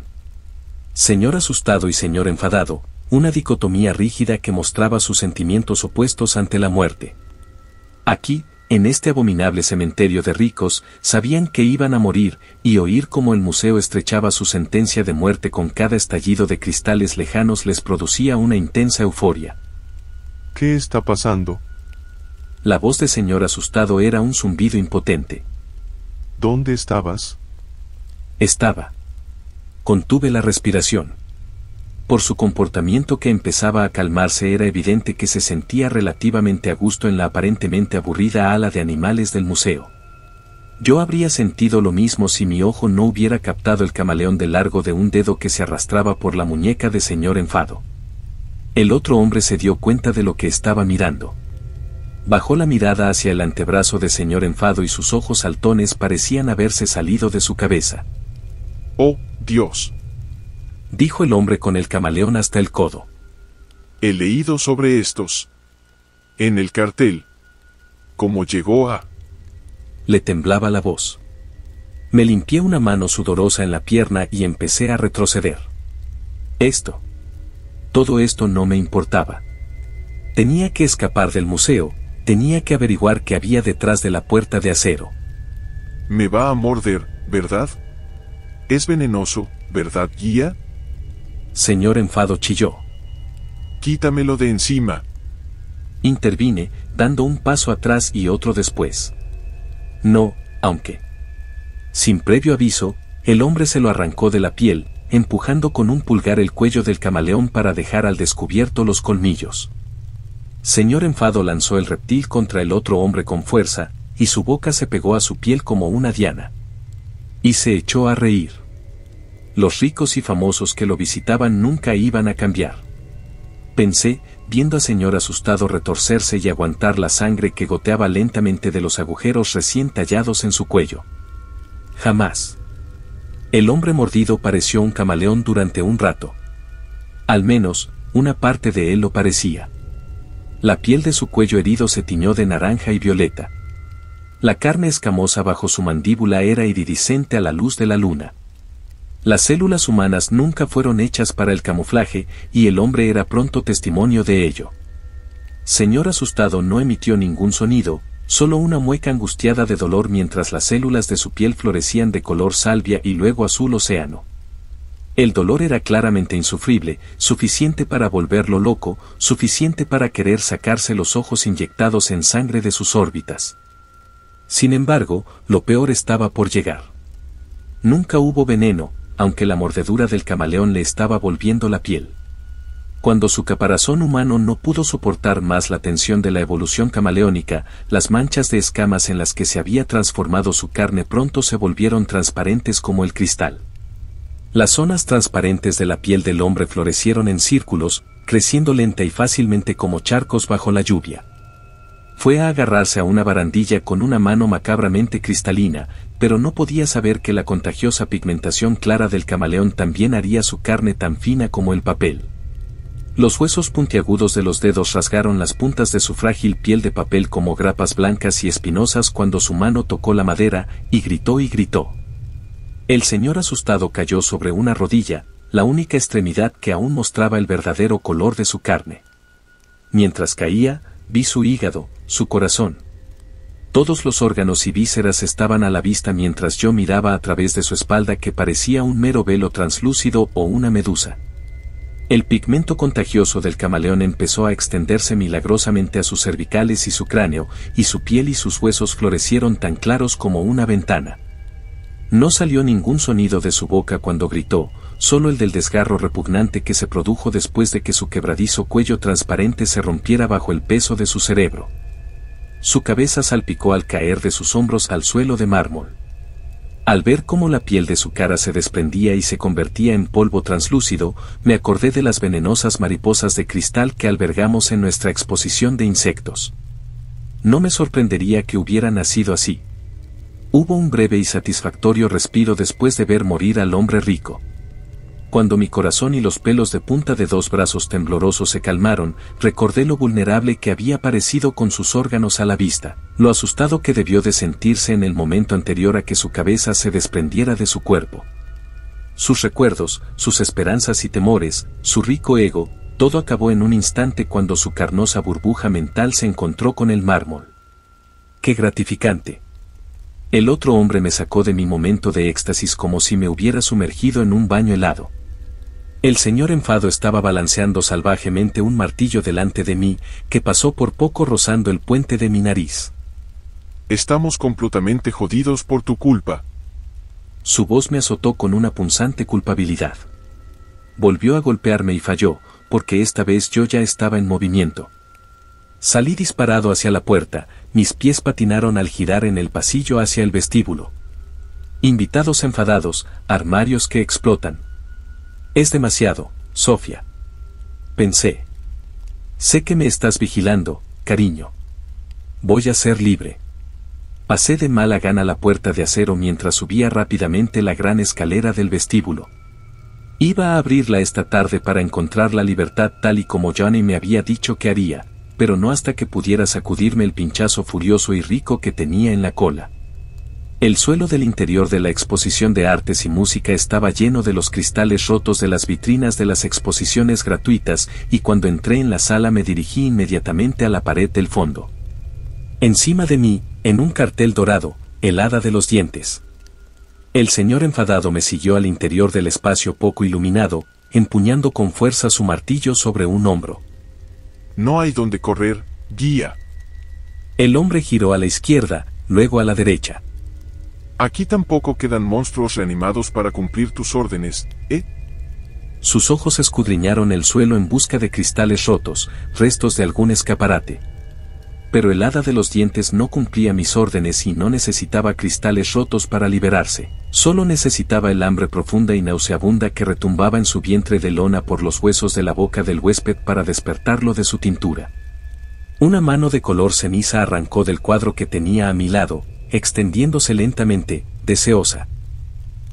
Señor asustado y señor enfadado, una dicotomía rígida que mostraba sus sentimientos opuestos ante la muerte. Aquí, en este abominable cementerio de ricos, sabían que iban a morir, y oír cómo el museo estrechaba su sentencia de muerte con cada estallido de cristales lejanos les producía una intensa euforia. ¿Qué está pasando? La voz de señor asustado era un zumbido impotente. ¿Dónde estabas? Estaba. Contuve la respiración. Por su comportamiento que empezaba a calmarse era evidente que se sentía relativamente a gusto en la aparentemente aburrida ala de animales del museo. Yo habría sentido lo mismo si mi ojo no hubiera captado el camaleón de largo de un dedo que se arrastraba por la muñeca de señor enfado. El otro hombre se dio cuenta de lo que estaba mirando. Bajó la mirada hacia el antebrazo de señor enfado y sus ojos saltones parecían haberse salido de su cabeza. ¡Oh, Dios!, dijo el hombre con el camaleón hasta el codo. He leído sobre estos. En el cartel. ¿Cómo llegó a...? Le temblaba la voz. Me limpié una mano sudorosa en la pierna y empecé a retroceder. Todo esto no me importaba. Tenía que escapar del museo, tenía que averiguar qué había detrás de la puerta de acero. Me va a morder, ¿verdad? Es venenoso, ¿verdad, guía? Señor enfado chilló. Quítamelo de encima. Intervine, dando un paso atrás y otro después. No, aunque. Sin previo aviso, el hombre se lo arrancó de la piel, empujando con un pulgar el cuello del camaleón para dejar al descubierto los colmillos. Señor enfado lanzó el reptil contra el otro hombre con fuerza, y su boca se pegó a su piel como una diana. Y se echó a reír. Los ricos y famosos que lo visitaban nunca iban a cambiar. Pensé, viendo a señor asustado retorcerse y aguantar la sangre que goteaba lentamente de los agujeros recién tallados en su cuello. Jamás. El hombre mordido pareció un camaleón durante un rato. Al menos, una parte de él lo parecía. La piel de su cuello herido se tiñó de naranja y violeta. La carne escamosa bajo su mandíbula era iridiscente a la luz de la luna. Las células humanas nunca fueron hechas para el camuflaje, y el hombre era pronto testimonio de ello. Señor asustado no emitió ningún sonido, solo una mueca angustiada de dolor mientras las células de su piel florecían de color salvia y luego azul océano. El dolor era claramente insufrible, suficiente para volverlo loco, suficiente para querer sacarse los ojos inyectados en sangre de sus órbitas. Sin embargo, lo peor estaba por llegar. Nunca hubo veneno, aunque la mordedura del camaleón le estaba volviendo la piel. Cuando su caparazón humano no pudo soportar más la tensión de la evolución camaleónica, las manchas de escamas en las que se había transformado su carne pronto se volvieron transparentes como el cristal. Las zonas transparentes de la piel del hombre florecieron en círculos, creciendo lenta y fácilmente como charcos bajo la lluvia. Fue a agarrarse a una barandilla con una mano macabramente cristalina, pero no podía saber que la contagiosa pigmentación clara del camaleón también haría su carne tan fina como el papel. Los huesos puntiagudos de los dedos rasgaron las puntas de su frágil piel de papel como grapas blancas y espinosas cuando su mano tocó la madera, y gritó y gritó. El señor asustado cayó sobre una rodilla, la única extremidad que aún mostraba el verdadero color de su carne. Mientras caía, vi su hígado, su corazón. Todos los órganos y vísceras estaban a la vista mientras yo miraba a través de su espalda que parecía un mero velo translúcido o una medusa. El pigmento contagioso del camaleón empezó a extenderse milagrosamente a sus cervicales y su cráneo, y su piel y sus huesos florecieron tan claros como una ventana. No salió ningún sonido de su boca cuando gritó, solo el del desgarro repugnante que se produjo después de que su quebradizo cuello transparente se rompiera bajo el peso de su cerebro. Su cabeza salpicó al caer de sus hombros al suelo de mármol. Al ver cómo la piel de su cara se desprendía y se convertía en polvo translúcido, me acordé de las venenosas mariposas de cristal que albergamos en nuestra exposición de insectos. No me sorprendería que hubiera nacido así. Hubo un breve y satisfactorio respiro después de ver morir al hombre rico. Cuando mi corazón y los pelos de punta de dos brazos temblorosos se calmaron, recordé lo vulnerable que había parecido con sus órganos a la vista, lo asustado que debió de sentirse en el momento anterior a que su cabeza se desprendiera de su cuerpo. Sus recuerdos, sus esperanzas y temores, su rico ego, todo acabó en un instante cuando su carnosa burbuja mental se encontró con el mármol. ¡Qué gratificante! El otro hombre me sacó de mi momento de éxtasis como si me hubiera sumergido en un baño helado. El señor enfado estaba balanceando salvajemente un martillo delante de mí, que pasó por poco rozando el puente de mi nariz. Estamos completamente jodidos por tu culpa. Su voz me azotó con una punzante culpabilidad. Volvió a golpearme y falló, porque esta vez yo ya estaba en movimiento. Salí disparado hacia la puerta, mis pies patinaron al girar en el pasillo hacia el vestíbulo. Invitados enfadados, armarios que explotan. Es demasiado, Sofía. Pensé. Sé que me estás vigilando, cariño. Voy a ser libre. Pasé de mala gana la puerta de acero mientras subía rápidamente la gran escalera del vestíbulo. Iba a abrirla esta tarde para encontrar la libertad tal y como Johnny me había dicho que haría, pero no hasta que pudiera sacudirme el pinchazo furioso y rico que tenía en la cola. El suelo del interior de la exposición de artes y música estaba lleno de los cristales rotos de las vitrinas de las exposiciones gratuitas, y cuando entré en la sala me dirigí inmediatamente a la pared del fondo. Encima de mí, en un cartel dorado, el hada de los dientes. El señor enfadado me siguió al interior del espacio poco iluminado, empuñando con fuerza su martillo sobre un hombro. No hay donde correr, guía. El hombre giró a la izquierda, luego a la derecha. Aquí tampoco quedan monstruos reanimados para cumplir tus órdenes, ¿eh? Sus ojos escudriñaron el suelo en busca de cristales rotos, restos de algún escaparate. Pero el hada de los dientes no cumplía mis órdenes y no necesitaba cristales rotos para liberarse. Solo necesitaba el hambre profunda y nauseabunda que retumbaba en su vientre de lona por los huesos de la boca del huésped para despertarlo de su tintura. Una mano de color ceniza arrancó del cuadro que tenía a mi lado, extendiéndose lentamente, deseosa.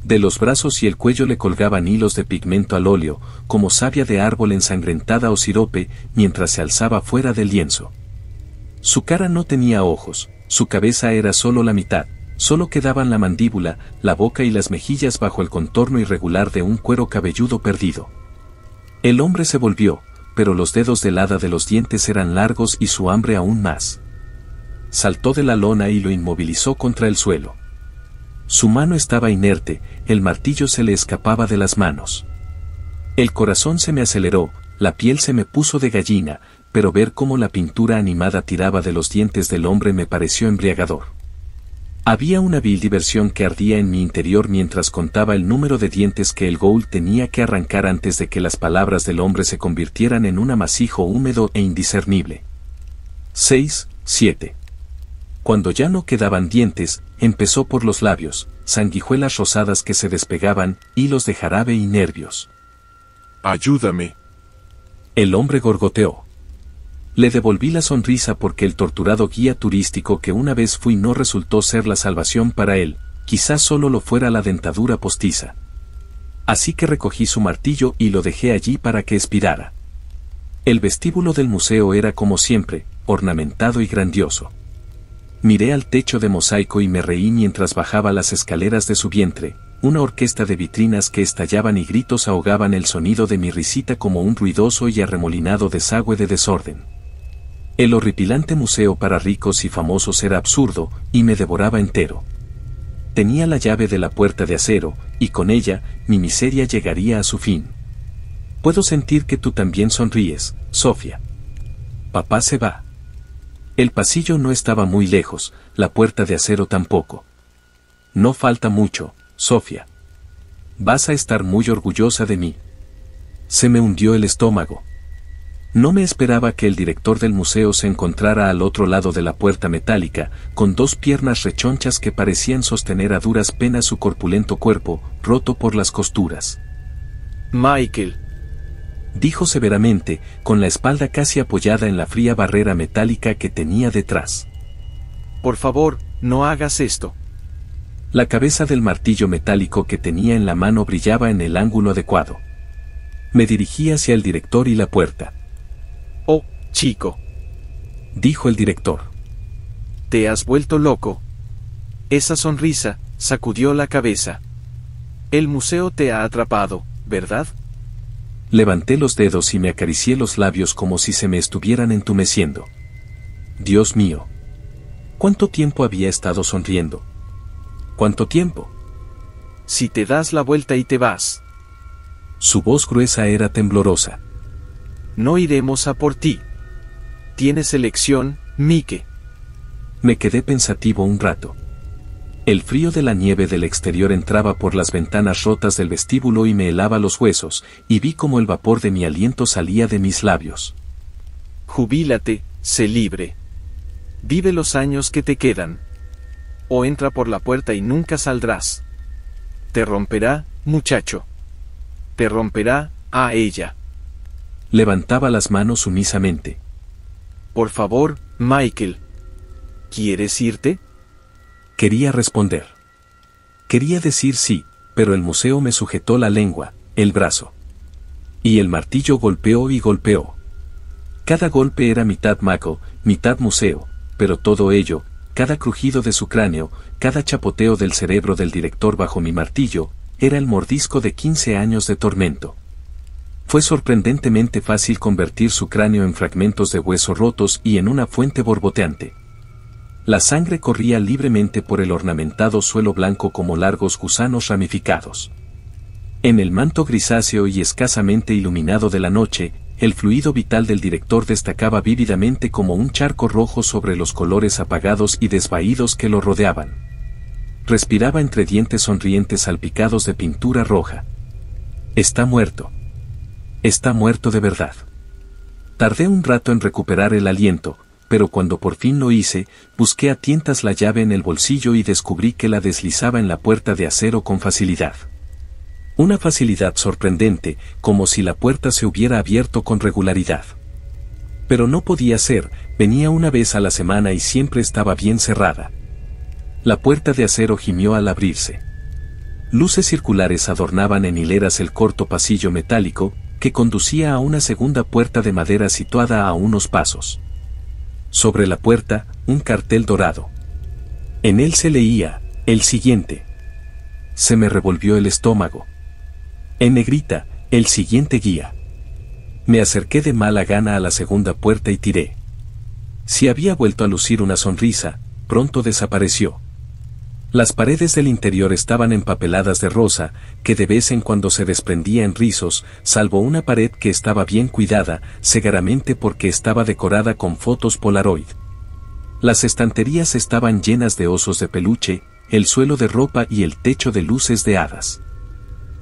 De los brazos y el cuello le colgaban hilos de pigmento al óleo, como savia de árbol ensangrentada o sirope, mientras se alzaba fuera del lienzo. Su cara no tenía ojos, su cabeza era solo la mitad, Solo quedaban la mandíbula, la boca y las mejillas bajo el contorno irregular de un cuero cabelludo perdido. El hombre se volvió, pero los dedos del hada de los dientes eran largos y su hambre aún más. Saltó de la lona y lo inmovilizó contra el suelo. Su mano estaba inerte, el martillo se le escapaba de las manos. El corazón se me aceleró, la piel se me puso de gallina, pero ver cómo la pintura animada tiraba de los dientes del hombre me pareció embriagador. Había una vil diversión que ardía en mi interior mientras contaba el número de dientes que el ghoul tenía que arrancar antes de que las palabras del hombre se convirtieran en un amasijo húmedo e indiscernible. 6, 7. Cuando ya no quedaban dientes, empezó por los labios, sanguijuelas rosadas que se despegaban, hilos de jarabe y nervios. Ayúdame. El hombre gorgoteó. Le devolví la sonrisa porque el torturado guía turístico que una vez fui no resultó ser la salvación para él, quizás solo lo fuera la dentadura postiza. Así que recogí su martillo y lo dejé allí para que expirara. El vestíbulo del museo era como siempre, ornamentado y grandioso. Miré al techo de mosaico y me reí mientras bajaba las escaleras de su vientre, una orquesta de vitrinas que estallaban y gritos ahogaban el sonido de mi risita como un ruidoso y arremolinado desagüe de desorden. El horripilante museo para ricos y famosos era absurdo, y me devoraba entero. Tenía la llave de la puerta de acero, y con ella, mi miseria llegaría a su fin. Puedo sentir que tú también sonríes, Sofía. Papá se va. El pasillo no estaba muy lejos, la puerta de acero tampoco. No falta mucho, Sofía. Vas a estar muy orgullosa de mí. Se me hundió el estómago. No me esperaba que el director del museo se encontrara al otro lado de la puerta metálica, con dos piernas rechonchas que parecían sostener a duras penas su corpulento cuerpo, roto por las costuras. Michael, dijo severamente, con la espalda casi apoyada en la fría barrera metálica que tenía detrás. por favor, no hagas esto. La cabeza del martillo metálico que tenía en la mano brillaba en el ángulo adecuado. Me dirigí hacia el director y la puerta. Oh, chico, dijo el director. ¿te has vuelto loco? Esa sonrisa sacudió la cabeza. El museo te ha atrapado, ¿verdad? Levanté los dedos y me acaricié los labios como si se me estuvieran entumeciendo. Dios mío. ¿Cuánto tiempo había estado sonriendo? ¿Cuánto tiempo? Si te das la vuelta y te vas. Su voz gruesa era temblorosa. No iremos a por ti. Tienes elección, Mike. Me quedé pensativo un rato. El frío de la nieve del exterior entraba por las ventanas rotas del vestíbulo y me helaba los huesos, y vi cómo el vapor de mi aliento salía de mis labios. Jubílate, sé libre. Vive los años que te quedan. O entra por la puerta y nunca saldrás. Te romperá, muchacho. Te romperá, a ella. Levantaba las manos sumisamente. Por favor, Michael. ¿Quieres irte? Quería responder. Quería decir sí, pero el museo me sujetó la lengua, el brazo. Y el martillo golpeó y golpeó. Cada golpe era mitad mago, mitad museo, pero todo ello, cada crujido de su cráneo, cada chapoteo del cerebro del director bajo mi martillo, era el mordisco de 15 años de tormento. Fue sorprendentemente fácil convertir su cráneo en fragmentos de hueso rotos y en una fuente borboteante. La sangre corría libremente por el ornamentado suelo blanco como largos gusanos ramificados. En el manto grisáceo y escasamente iluminado de la noche, el fluido vital del director destacaba vívidamente como un charco rojo sobre los colores apagados y desvaídos que lo rodeaban. Respiraba entre dientes sonrientes salpicados de pintura roja. Está muerto. Está muerto de verdad. Tardé un rato en recuperar el aliento, pero cuando por fin lo hice, busqué a tientas la llave en el bolsillo y descubrí que la deslizaba en la puerta de acero con facilidad. Una facilidad sorprendente, como si la puerta se hubiera abierto con regularidad. Pero no podía ser, venía una vez a la semana y siempre estaba bien cerrada. La puerta de acero gimió al abrirse. Luces circulares adornaban en hileras el corto pasillo metálico, que conducía a una segunda puerta de madera situada a unos pasos. Sobre la puerta, un cartel dorado. En él se leía, El siguiente. Se me revolvió el estómago. En negrita, el siguiente guía. Me acerqué de mala gana a la segunda puerta y tiré. Si había vuelto a lucir una sonrisa, pronto desapareció. Las paredes del interior estaban empapeladas de rosa, que de vez en cuando se desprendía en rizos, salvo una pared que estaba bien cuidada, seguramente porque estaba decorada con fotos Polaroid. Las estanterías estaban llenas de osos de peluche, el suelo de ropa y el techo de luces de hadas.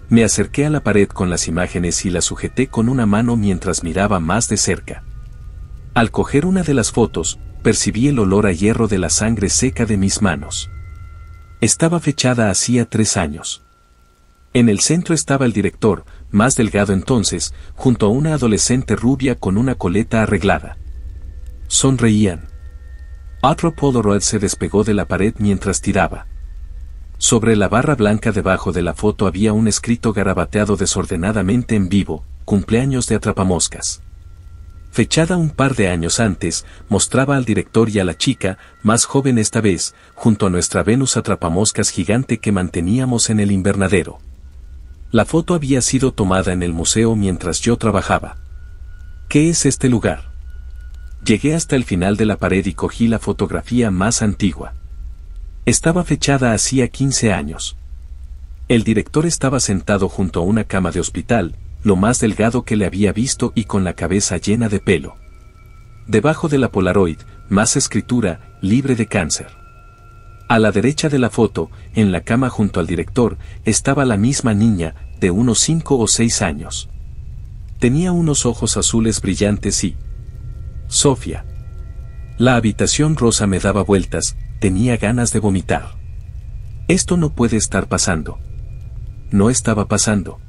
Me acerqué a la pared con las imágenes y las sujeté con una mano mientras miraba más de cerca. Al coger una de las fotos, percibí el olor a hierro de la sangre seca de mis manos. Estaba fechada hacía 3 años. En el centro estaba el director, más delgado entonces, junto a una adolescente rubia con una coleta arreglada. Sonreían. Otro Polaroid se despegó de la pared mientras tiraba. Sobre la barra blanca debajo de la foto había un escrito garabateado desordenadamente en vivo: cumpleaños de Atrapamoscas. Fechada un par de años antes, mostraba al director y a la chica, más joven esta vez, junto a nuestra Venus atrapamoscas gigante que manteníamos en el invernadero. La foto había sido tomada en el museo mientras yo trabajaba. ¿Qué es este lugar? Llegué hasta el final de la pared y cogí la fotografía más antigua. Estaba fechada hacía 15 años. El director estaba sentado junto a una cama de hospital, lo más delgado que le había visto y con la cabeza llena de pelo. Debajo de la Polaroid, más escritura: libre de cáncer. A la derecha de la foto, en la cama junto al director, estaba la misma niña, de unos 5 o 6 años. Tenía unos ojos azules brillantes y... Sofía. La habitación rosa me daba vueltas, tenía ganas de vomitar. Esto no puede estar pasando. No estaba pasando.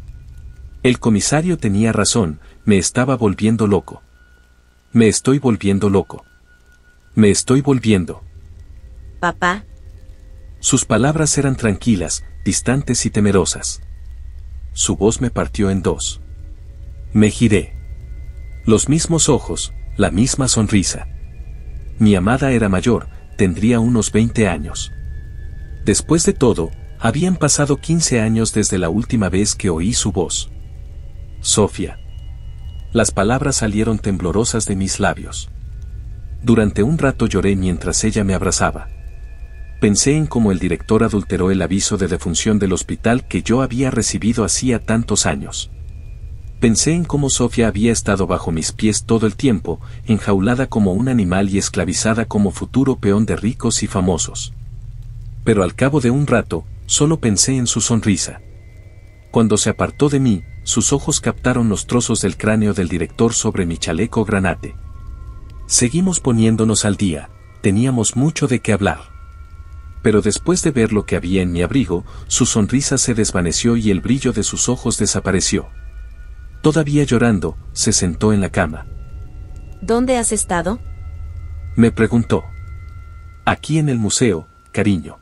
El comisario tenía razón, me estaba volviendo loco. Me estoy volviendo loco. Me estoy volviendo. Papá. Sus palabras eran tranquilas, distantes y temerosas. Su voz me partió en dos. Me giré. Los mismos ojos, la misma sonrisa. Mi amada era mayor, tendría unos 20 años. Después de todo, habían pasado 15 años desde la última vez que oí su voz. Sofía. Las palabras salieron temblorosas de mis labios. Durante un rato lloré mientras ella me abrazaba. Pensé en cómo el director adulteró el aviso de defunción del hospital que yo había recibido hacía tantos años. Pensé en cómo Sofía había estado bajo mis pies todo el tiempo, enjaulada como un animal y esclavizada como futuro peón de ricos y famosos. Pero al cabo de un rato, solo pensé en su sonrisa. Cuando se apartó de mí, sus ojos captaron los trozos del cráneo del director sobre mi chaleco granate. Seguimos poniéndonos al día, teníamos mucho de qué hablar. Pero después de ver lo que había en mi abrigo, su sonrisa se desvaneció y el brillo de sus ojos desapareció. Todavía llorando, se sentó en la cama. ¿Dónde has estado? Me preguntó. Aquí en el museo, cariño.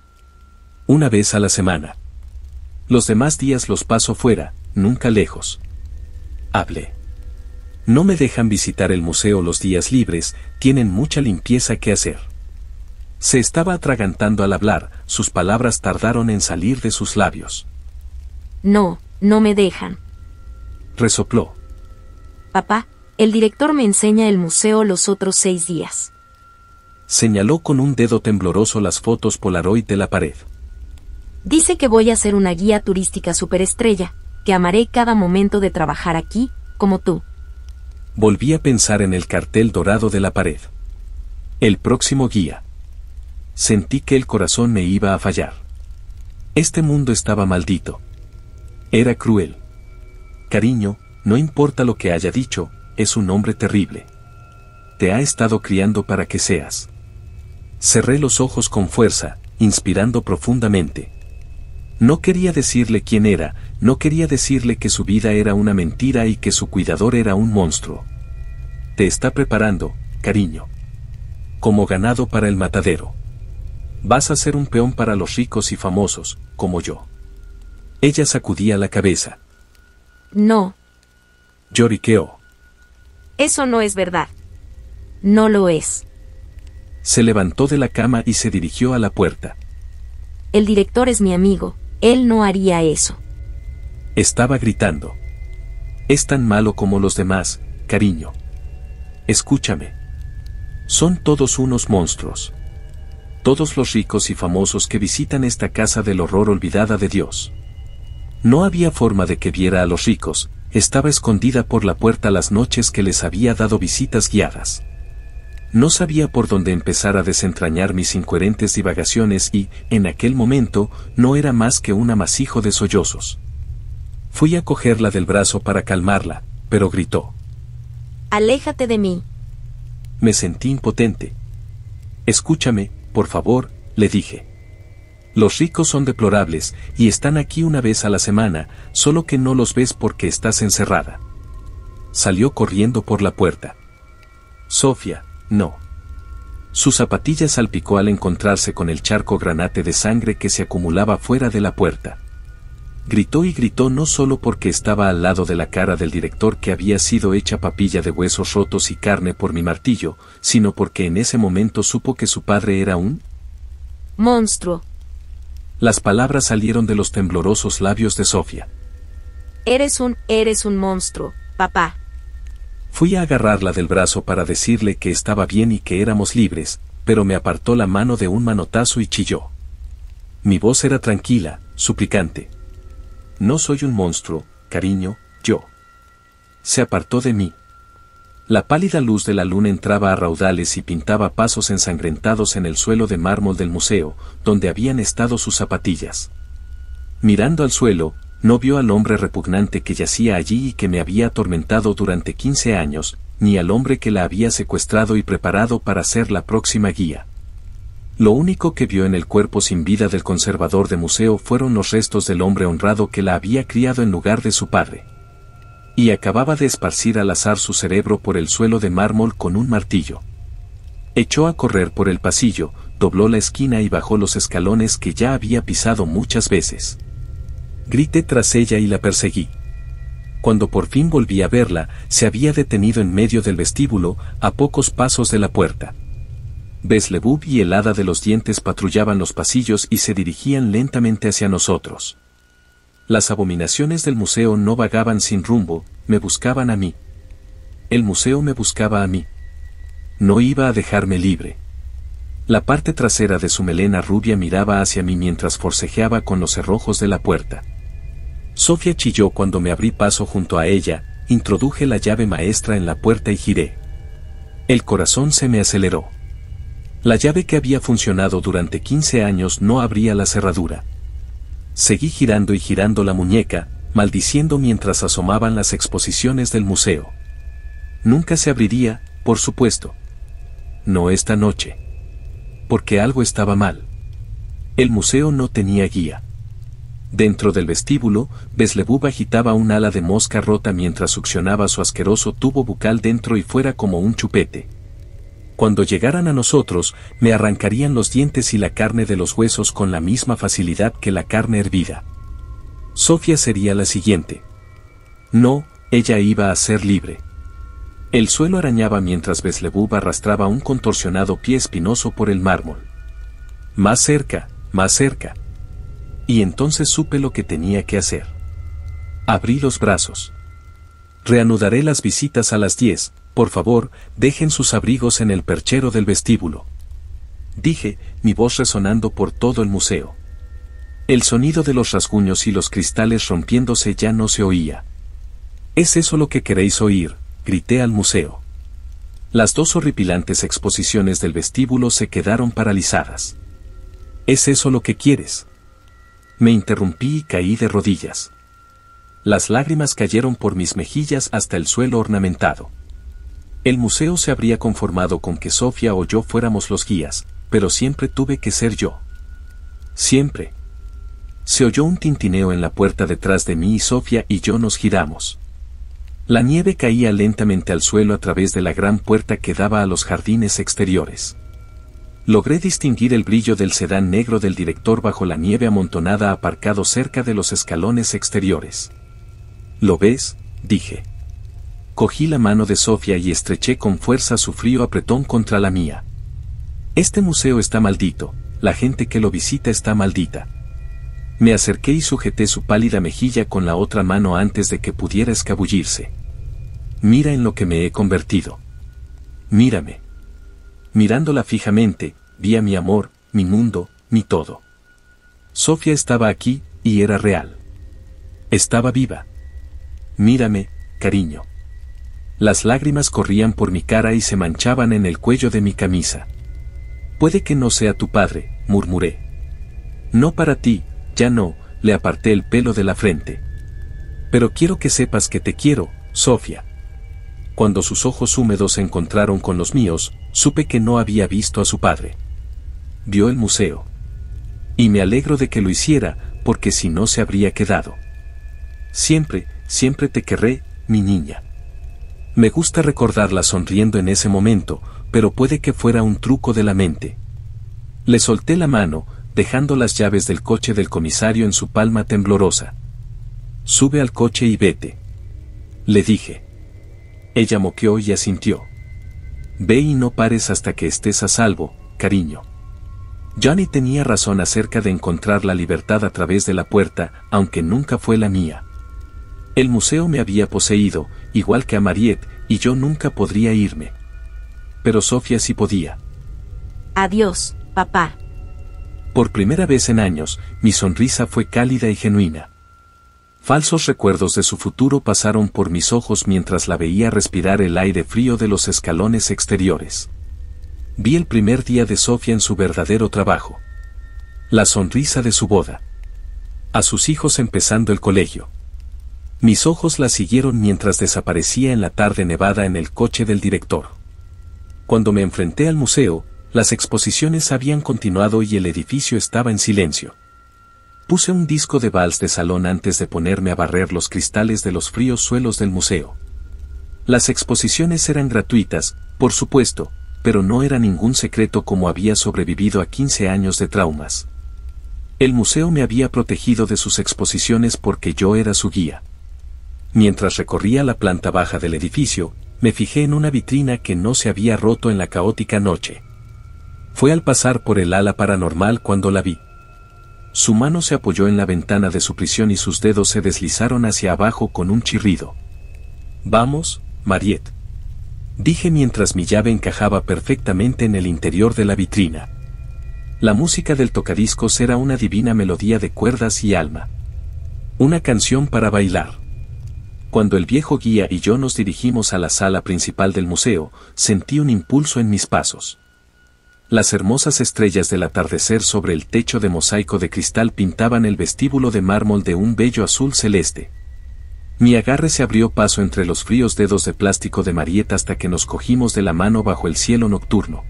Una vez a la semana. Los demás días los paso fuera, nunca lejos. Hablé. No me dejan visitar el museo los días libres, tienen mucha limpieza que hacer. Se estaba atragantando al hablar, sus palabras tardaron en salir de sus labios. No, no me dejan. Resopló. Papá, el director me enseña el museo los otros 6 días. Señaló con un dedo tembloroso las fotos Polaroid de la pared. Dice que voy a ser una guía turística superestrella, que amaré cada momento de trabajar aquí, como tú. Volví a pensar en el cartel dorado de la pared. El próximo guía. Sentí que el corazón me iba a fallar. Este mundo estaba maldito. Era cruel. Cariño, no importa lo que haya dicho, es un hombre terrible. Te ha estado criando para que seas. Cerré los ojos con fuerza, inspirando profundamente. No quería decirle quién era, no quería decirle que su vida era una mentira y que su cuidador era un monstruo. Te está preparando, cariño. Como ganado para el matadero. Vas a ser un peón para los ricos y famosos, como yo. Ella sacudía la cabeza. No. Lloriqueó. Eso no es verdad. No lo es. Se levantó de la cama y se dirigió a la puerta. el director es mi amigo, él no haría eso. Estaba gritando. Es tan malo como los demás, cariño. Escúchame. Son todos unos monstruos. Todos los ricos y famosos que visitan esta casa del horror olvidada de Dios. No había forma de que viera a los ricos, estaba escondida por la puerta las noches que les había dado visitas guiadas. No sabía por dónde empezar a desentrañar mis incoherentes divagaciones y, en aquel momento, no era más que un amasijo de sollozos. Fui a cogerla del brazo para calmarla, pero gritó. Aléjate de mí. Me sentí impotente. Escúchame, por favor, le dije. Los ricos son deplorables, y están aquí una vez a la semana, solo que no los ves porque estás encerrada. Salió corriendo por la puerta. Sofía, no. Su zapatilla salpicó al encontrarse con el charco granate de sangre que se acumulaba fuera de la puerta. Gritó y gritó no solo porque estaba al lado de la cara del director que había sido hecha papilla de huesos rotos y carne por mi martillo, sino porque en ese momento supo que su padre era un monstruo. Las palabras salieron de los temblorosos labios de Sofía. Eres un monstruo, papá. Fui a agarrarla del brazo para decirle que estaba bien y que éramos libres, pero me apartó la mano de un manotazo y chilló. Mi voz era tranquila, suplicante. No soy un monstruo, cariño, yo. Se apartó de mí. La pálida luz de la luna entraba a raudales y pintaba pasos ensangrentados en el suelo de mármol del museo, donde habían estado sus zapatillas. Mirando al suelo, no vio al hombre repugnante que yacía allí y que me había atormentado durante 15 años, ni al hombre que la había secuestrado y preparado para ser la próxima guía. Lo único que vio en el cuerpo sin vida del conservador de museo fueron los restos del hombre honrado que la había criado en lugar de su padre. Y acababa de esparcir al azar su cerebro por el suelo de mármol con un martillo. Echó a correr por el pasillo, dobló la esquina y bajó los escalones que ya había pisado muchas veces. Grité tras ella y la perseguí. Cuando por fin volví a verla, se había detenido en medio del vestíbulo, a pocos pasos de la puerta. Beelzebub y el hada de los dientes patrullaban los pasillos y se dirigían lentamente hacia nosotros. Las abominaciones del museo no vagaban sin rumbo, me buscaban a mí. El museo me buscaba a mí. No iba a dejarme libre. La parte trasera de su melena rubia miraba hacia mí mientras forcejeaba con los cerrojos de la puerta. Sofía chilló cuando me abrí paso junto a ella, introduje la llave maestra en la puerta y giré. El corazón se me aceleró. La llave que había funcionado durante 15 años no abría la cerradura. Seguí girando y girando la muñeca, maldiciendo mientras asomaban las exposiciones del museo. Nunca se abriría, por supuesto. No esta noche. Porque algo estaba mal. El museo no tenía guía. Dentro del vestíbulo, Beelzebub agitaba un ala de mosca rota mientras succionaba su asqueroso tubo bucal dentro y fuera como un chupete. Cuando llegaran a nosotros, me arrancarían los dientes y la carne de los huesos con la misma facilidad que la carne hervida. Sofía sería la siguiente. No, ella iba a ser libre. El suelo arañaba mientras Beelzebub arrastraba un contorsionado pie espinoso por el mármol. Más cerca, más cerca. Y entonces supe lo que tenía que hacer. Abrí los brazos. Reanudaré las visitas a las 10, por favor, dejen sus abrigos en el perchero del vestíbulo. Dije, mi voz resonando por todo el museo. El sonido de los rasguños y los cristales rompiéndose ya no se oía. ¿Es eso lo que queréis oír?, grité al museo. Las dos horripilantes exposiciones del vestíbulo se quedaron paralizadas. ¿Es eso lo que quieres? Me interrumpí y caí de rodillas. Las lágrimas cayeron por mis mejillas hasta el suelo ornamentado. El museo se habría conformado con que Sofía o yo fuéramos los guías, pero siempre tuve que ser yo. Siempre. Se oyó un tintineo en la puerta detrás de mí y Sofía y yo nos giramos. La nieve caía lentamente al suelo a través de la gran puerta que daba a los jardines exteriores. Logré distinguir el brillo del sedán negro del director bajo la nieve amontonada aparcado cerca de los escalones exteriores. ¿Lo ves?, dije. Cogí la mano de Sofía y estreché con fuerza su frío apretón contra la mía. Este museo está maldito, la gente que lo visita está maldita. Me acerqué y sujeté su pálida mejilla con la otra mano antes de que pudiera escabullirse. Mira en lo que me he convertido. Mírame. Mirándola fijamente, vi a mi amor, mi mundo, mi todo. Sofía estaba aquí, y era real. Estaba viva. Mírame, cariño. Las lágrimas corrían por mi cara y se manchaban en el cuello de mi camisa. Puede que no sea tu padre, murmuré. No para ti, ya no, le aparté el pelo de la frente. Pero quiero que sepas que te quiero, Sofía. Cuando sus ojos húmedos se encontraron con los míos, supe que no había visto a su padre. Vio el museo. Y me alegro de que lo hiciera, porque si no se habría quedado. Siempre, siempre te querré, mi niña. Me gusta recordarla sonriendo en ese momento, pero puede que fuera un truco de la mente. Le solté la mano, dejando las llaves del coche del comisario en su palma temblorosa. Sube al coche y vete. Le dije. Ella moqueó y asintió. Ve y no pares hasta que estés a salvo, cariño. Johnny tenía razón acerca de encontrar la libertad a través de la puerta, aunque nunca fue la mía. El museo me había poseído, igual que a Mariette, y yo nunca podría irme. Pero Sofía sí podía. Adiós, papá. Por primera vez en años, mi sonrisa fue cálida y genuina. Falsos recuerdos de su futuro pasaron por mis ojos mientras la veía respirar el aire frío de los escalones exteriores. Vi el primer día de Sofía en su verdadero trabajo. La sonrisa de su boda. A sus hijos empezando el colegio. Mis ojos la siguieron mientras desaparecía en la tarde nevada en el coche del director. Cuando me enfrenté al museo, las exposiciones habían continuado y el edificio estaba en silencio. Puse un disco de vals de salón antes de ponerme a barrer los cristales de los fríos suelos del museo. Las exposiciones eran gratuitas, por supuesto, pero no era ningún secreto cómo había sobrevivido a 15 años de traumas. El museo me había protegido de sus exposiciones porque yo era su guía. Mientras recorría la planta baja del edificio, me fijé en una vitrina que no se había roto en la caótica noche. Fue al pasar por el ala paranormal cuando la vi. Su mano se apoyó en la ventana de su prisión y sus dedos se deslizaron hacia abajo con un chirrido. Vamos, Mariette. Dije mientras mi llave encajaba perfectamente en el interior de la vitrina. La música del tocadiscos era una divina melodía de cuerdas y alma. Una canción para bailar. Cuando el viejo guía y yo nos dirigimos a la sala principal del museo, sentí un impulso en mis pasos. Las hermosas estrellas del atardecer sobre el techo de mosaico de cristal pintaban el vestíbulo de mármol de un bello azul celeste. Mi agarre se abrió paso entre los fríos dedos de plástico de Mariette hasta que nos cogimos de la mano bajo el cielo nocturno.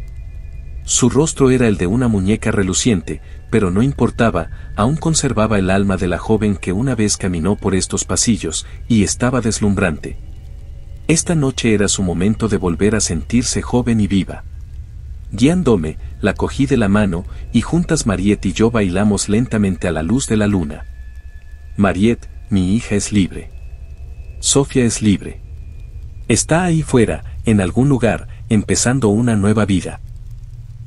Su rostro era el de una muñeca reluciente, pero no importaba, aún conservaba el alma de la joven que una vez caminó por estos pasillos, y estaba deslumbrante. Esta noche era su momento de volver a sentirse joven y viva. Guiándome, la cogí de la mano, y juntas Mariette y yo bailamos lentamente a la luz de la luna. Mariette, mi hija es libre. Sofía es libre. Está ahí fuera, en algún lugar, empezando una nueva vida.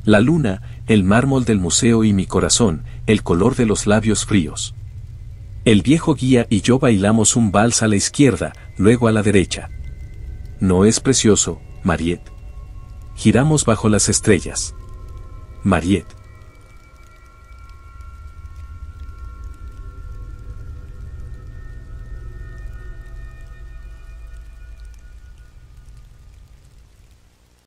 La luna, el mármol del museo y mi corazón, el color de los labios fríos. El viejo guía y yo bailamos un vals a la izquierda, luego a la derecha. ¿No es precioso, Mariette? Giramos bajo las estrellas. Mariette.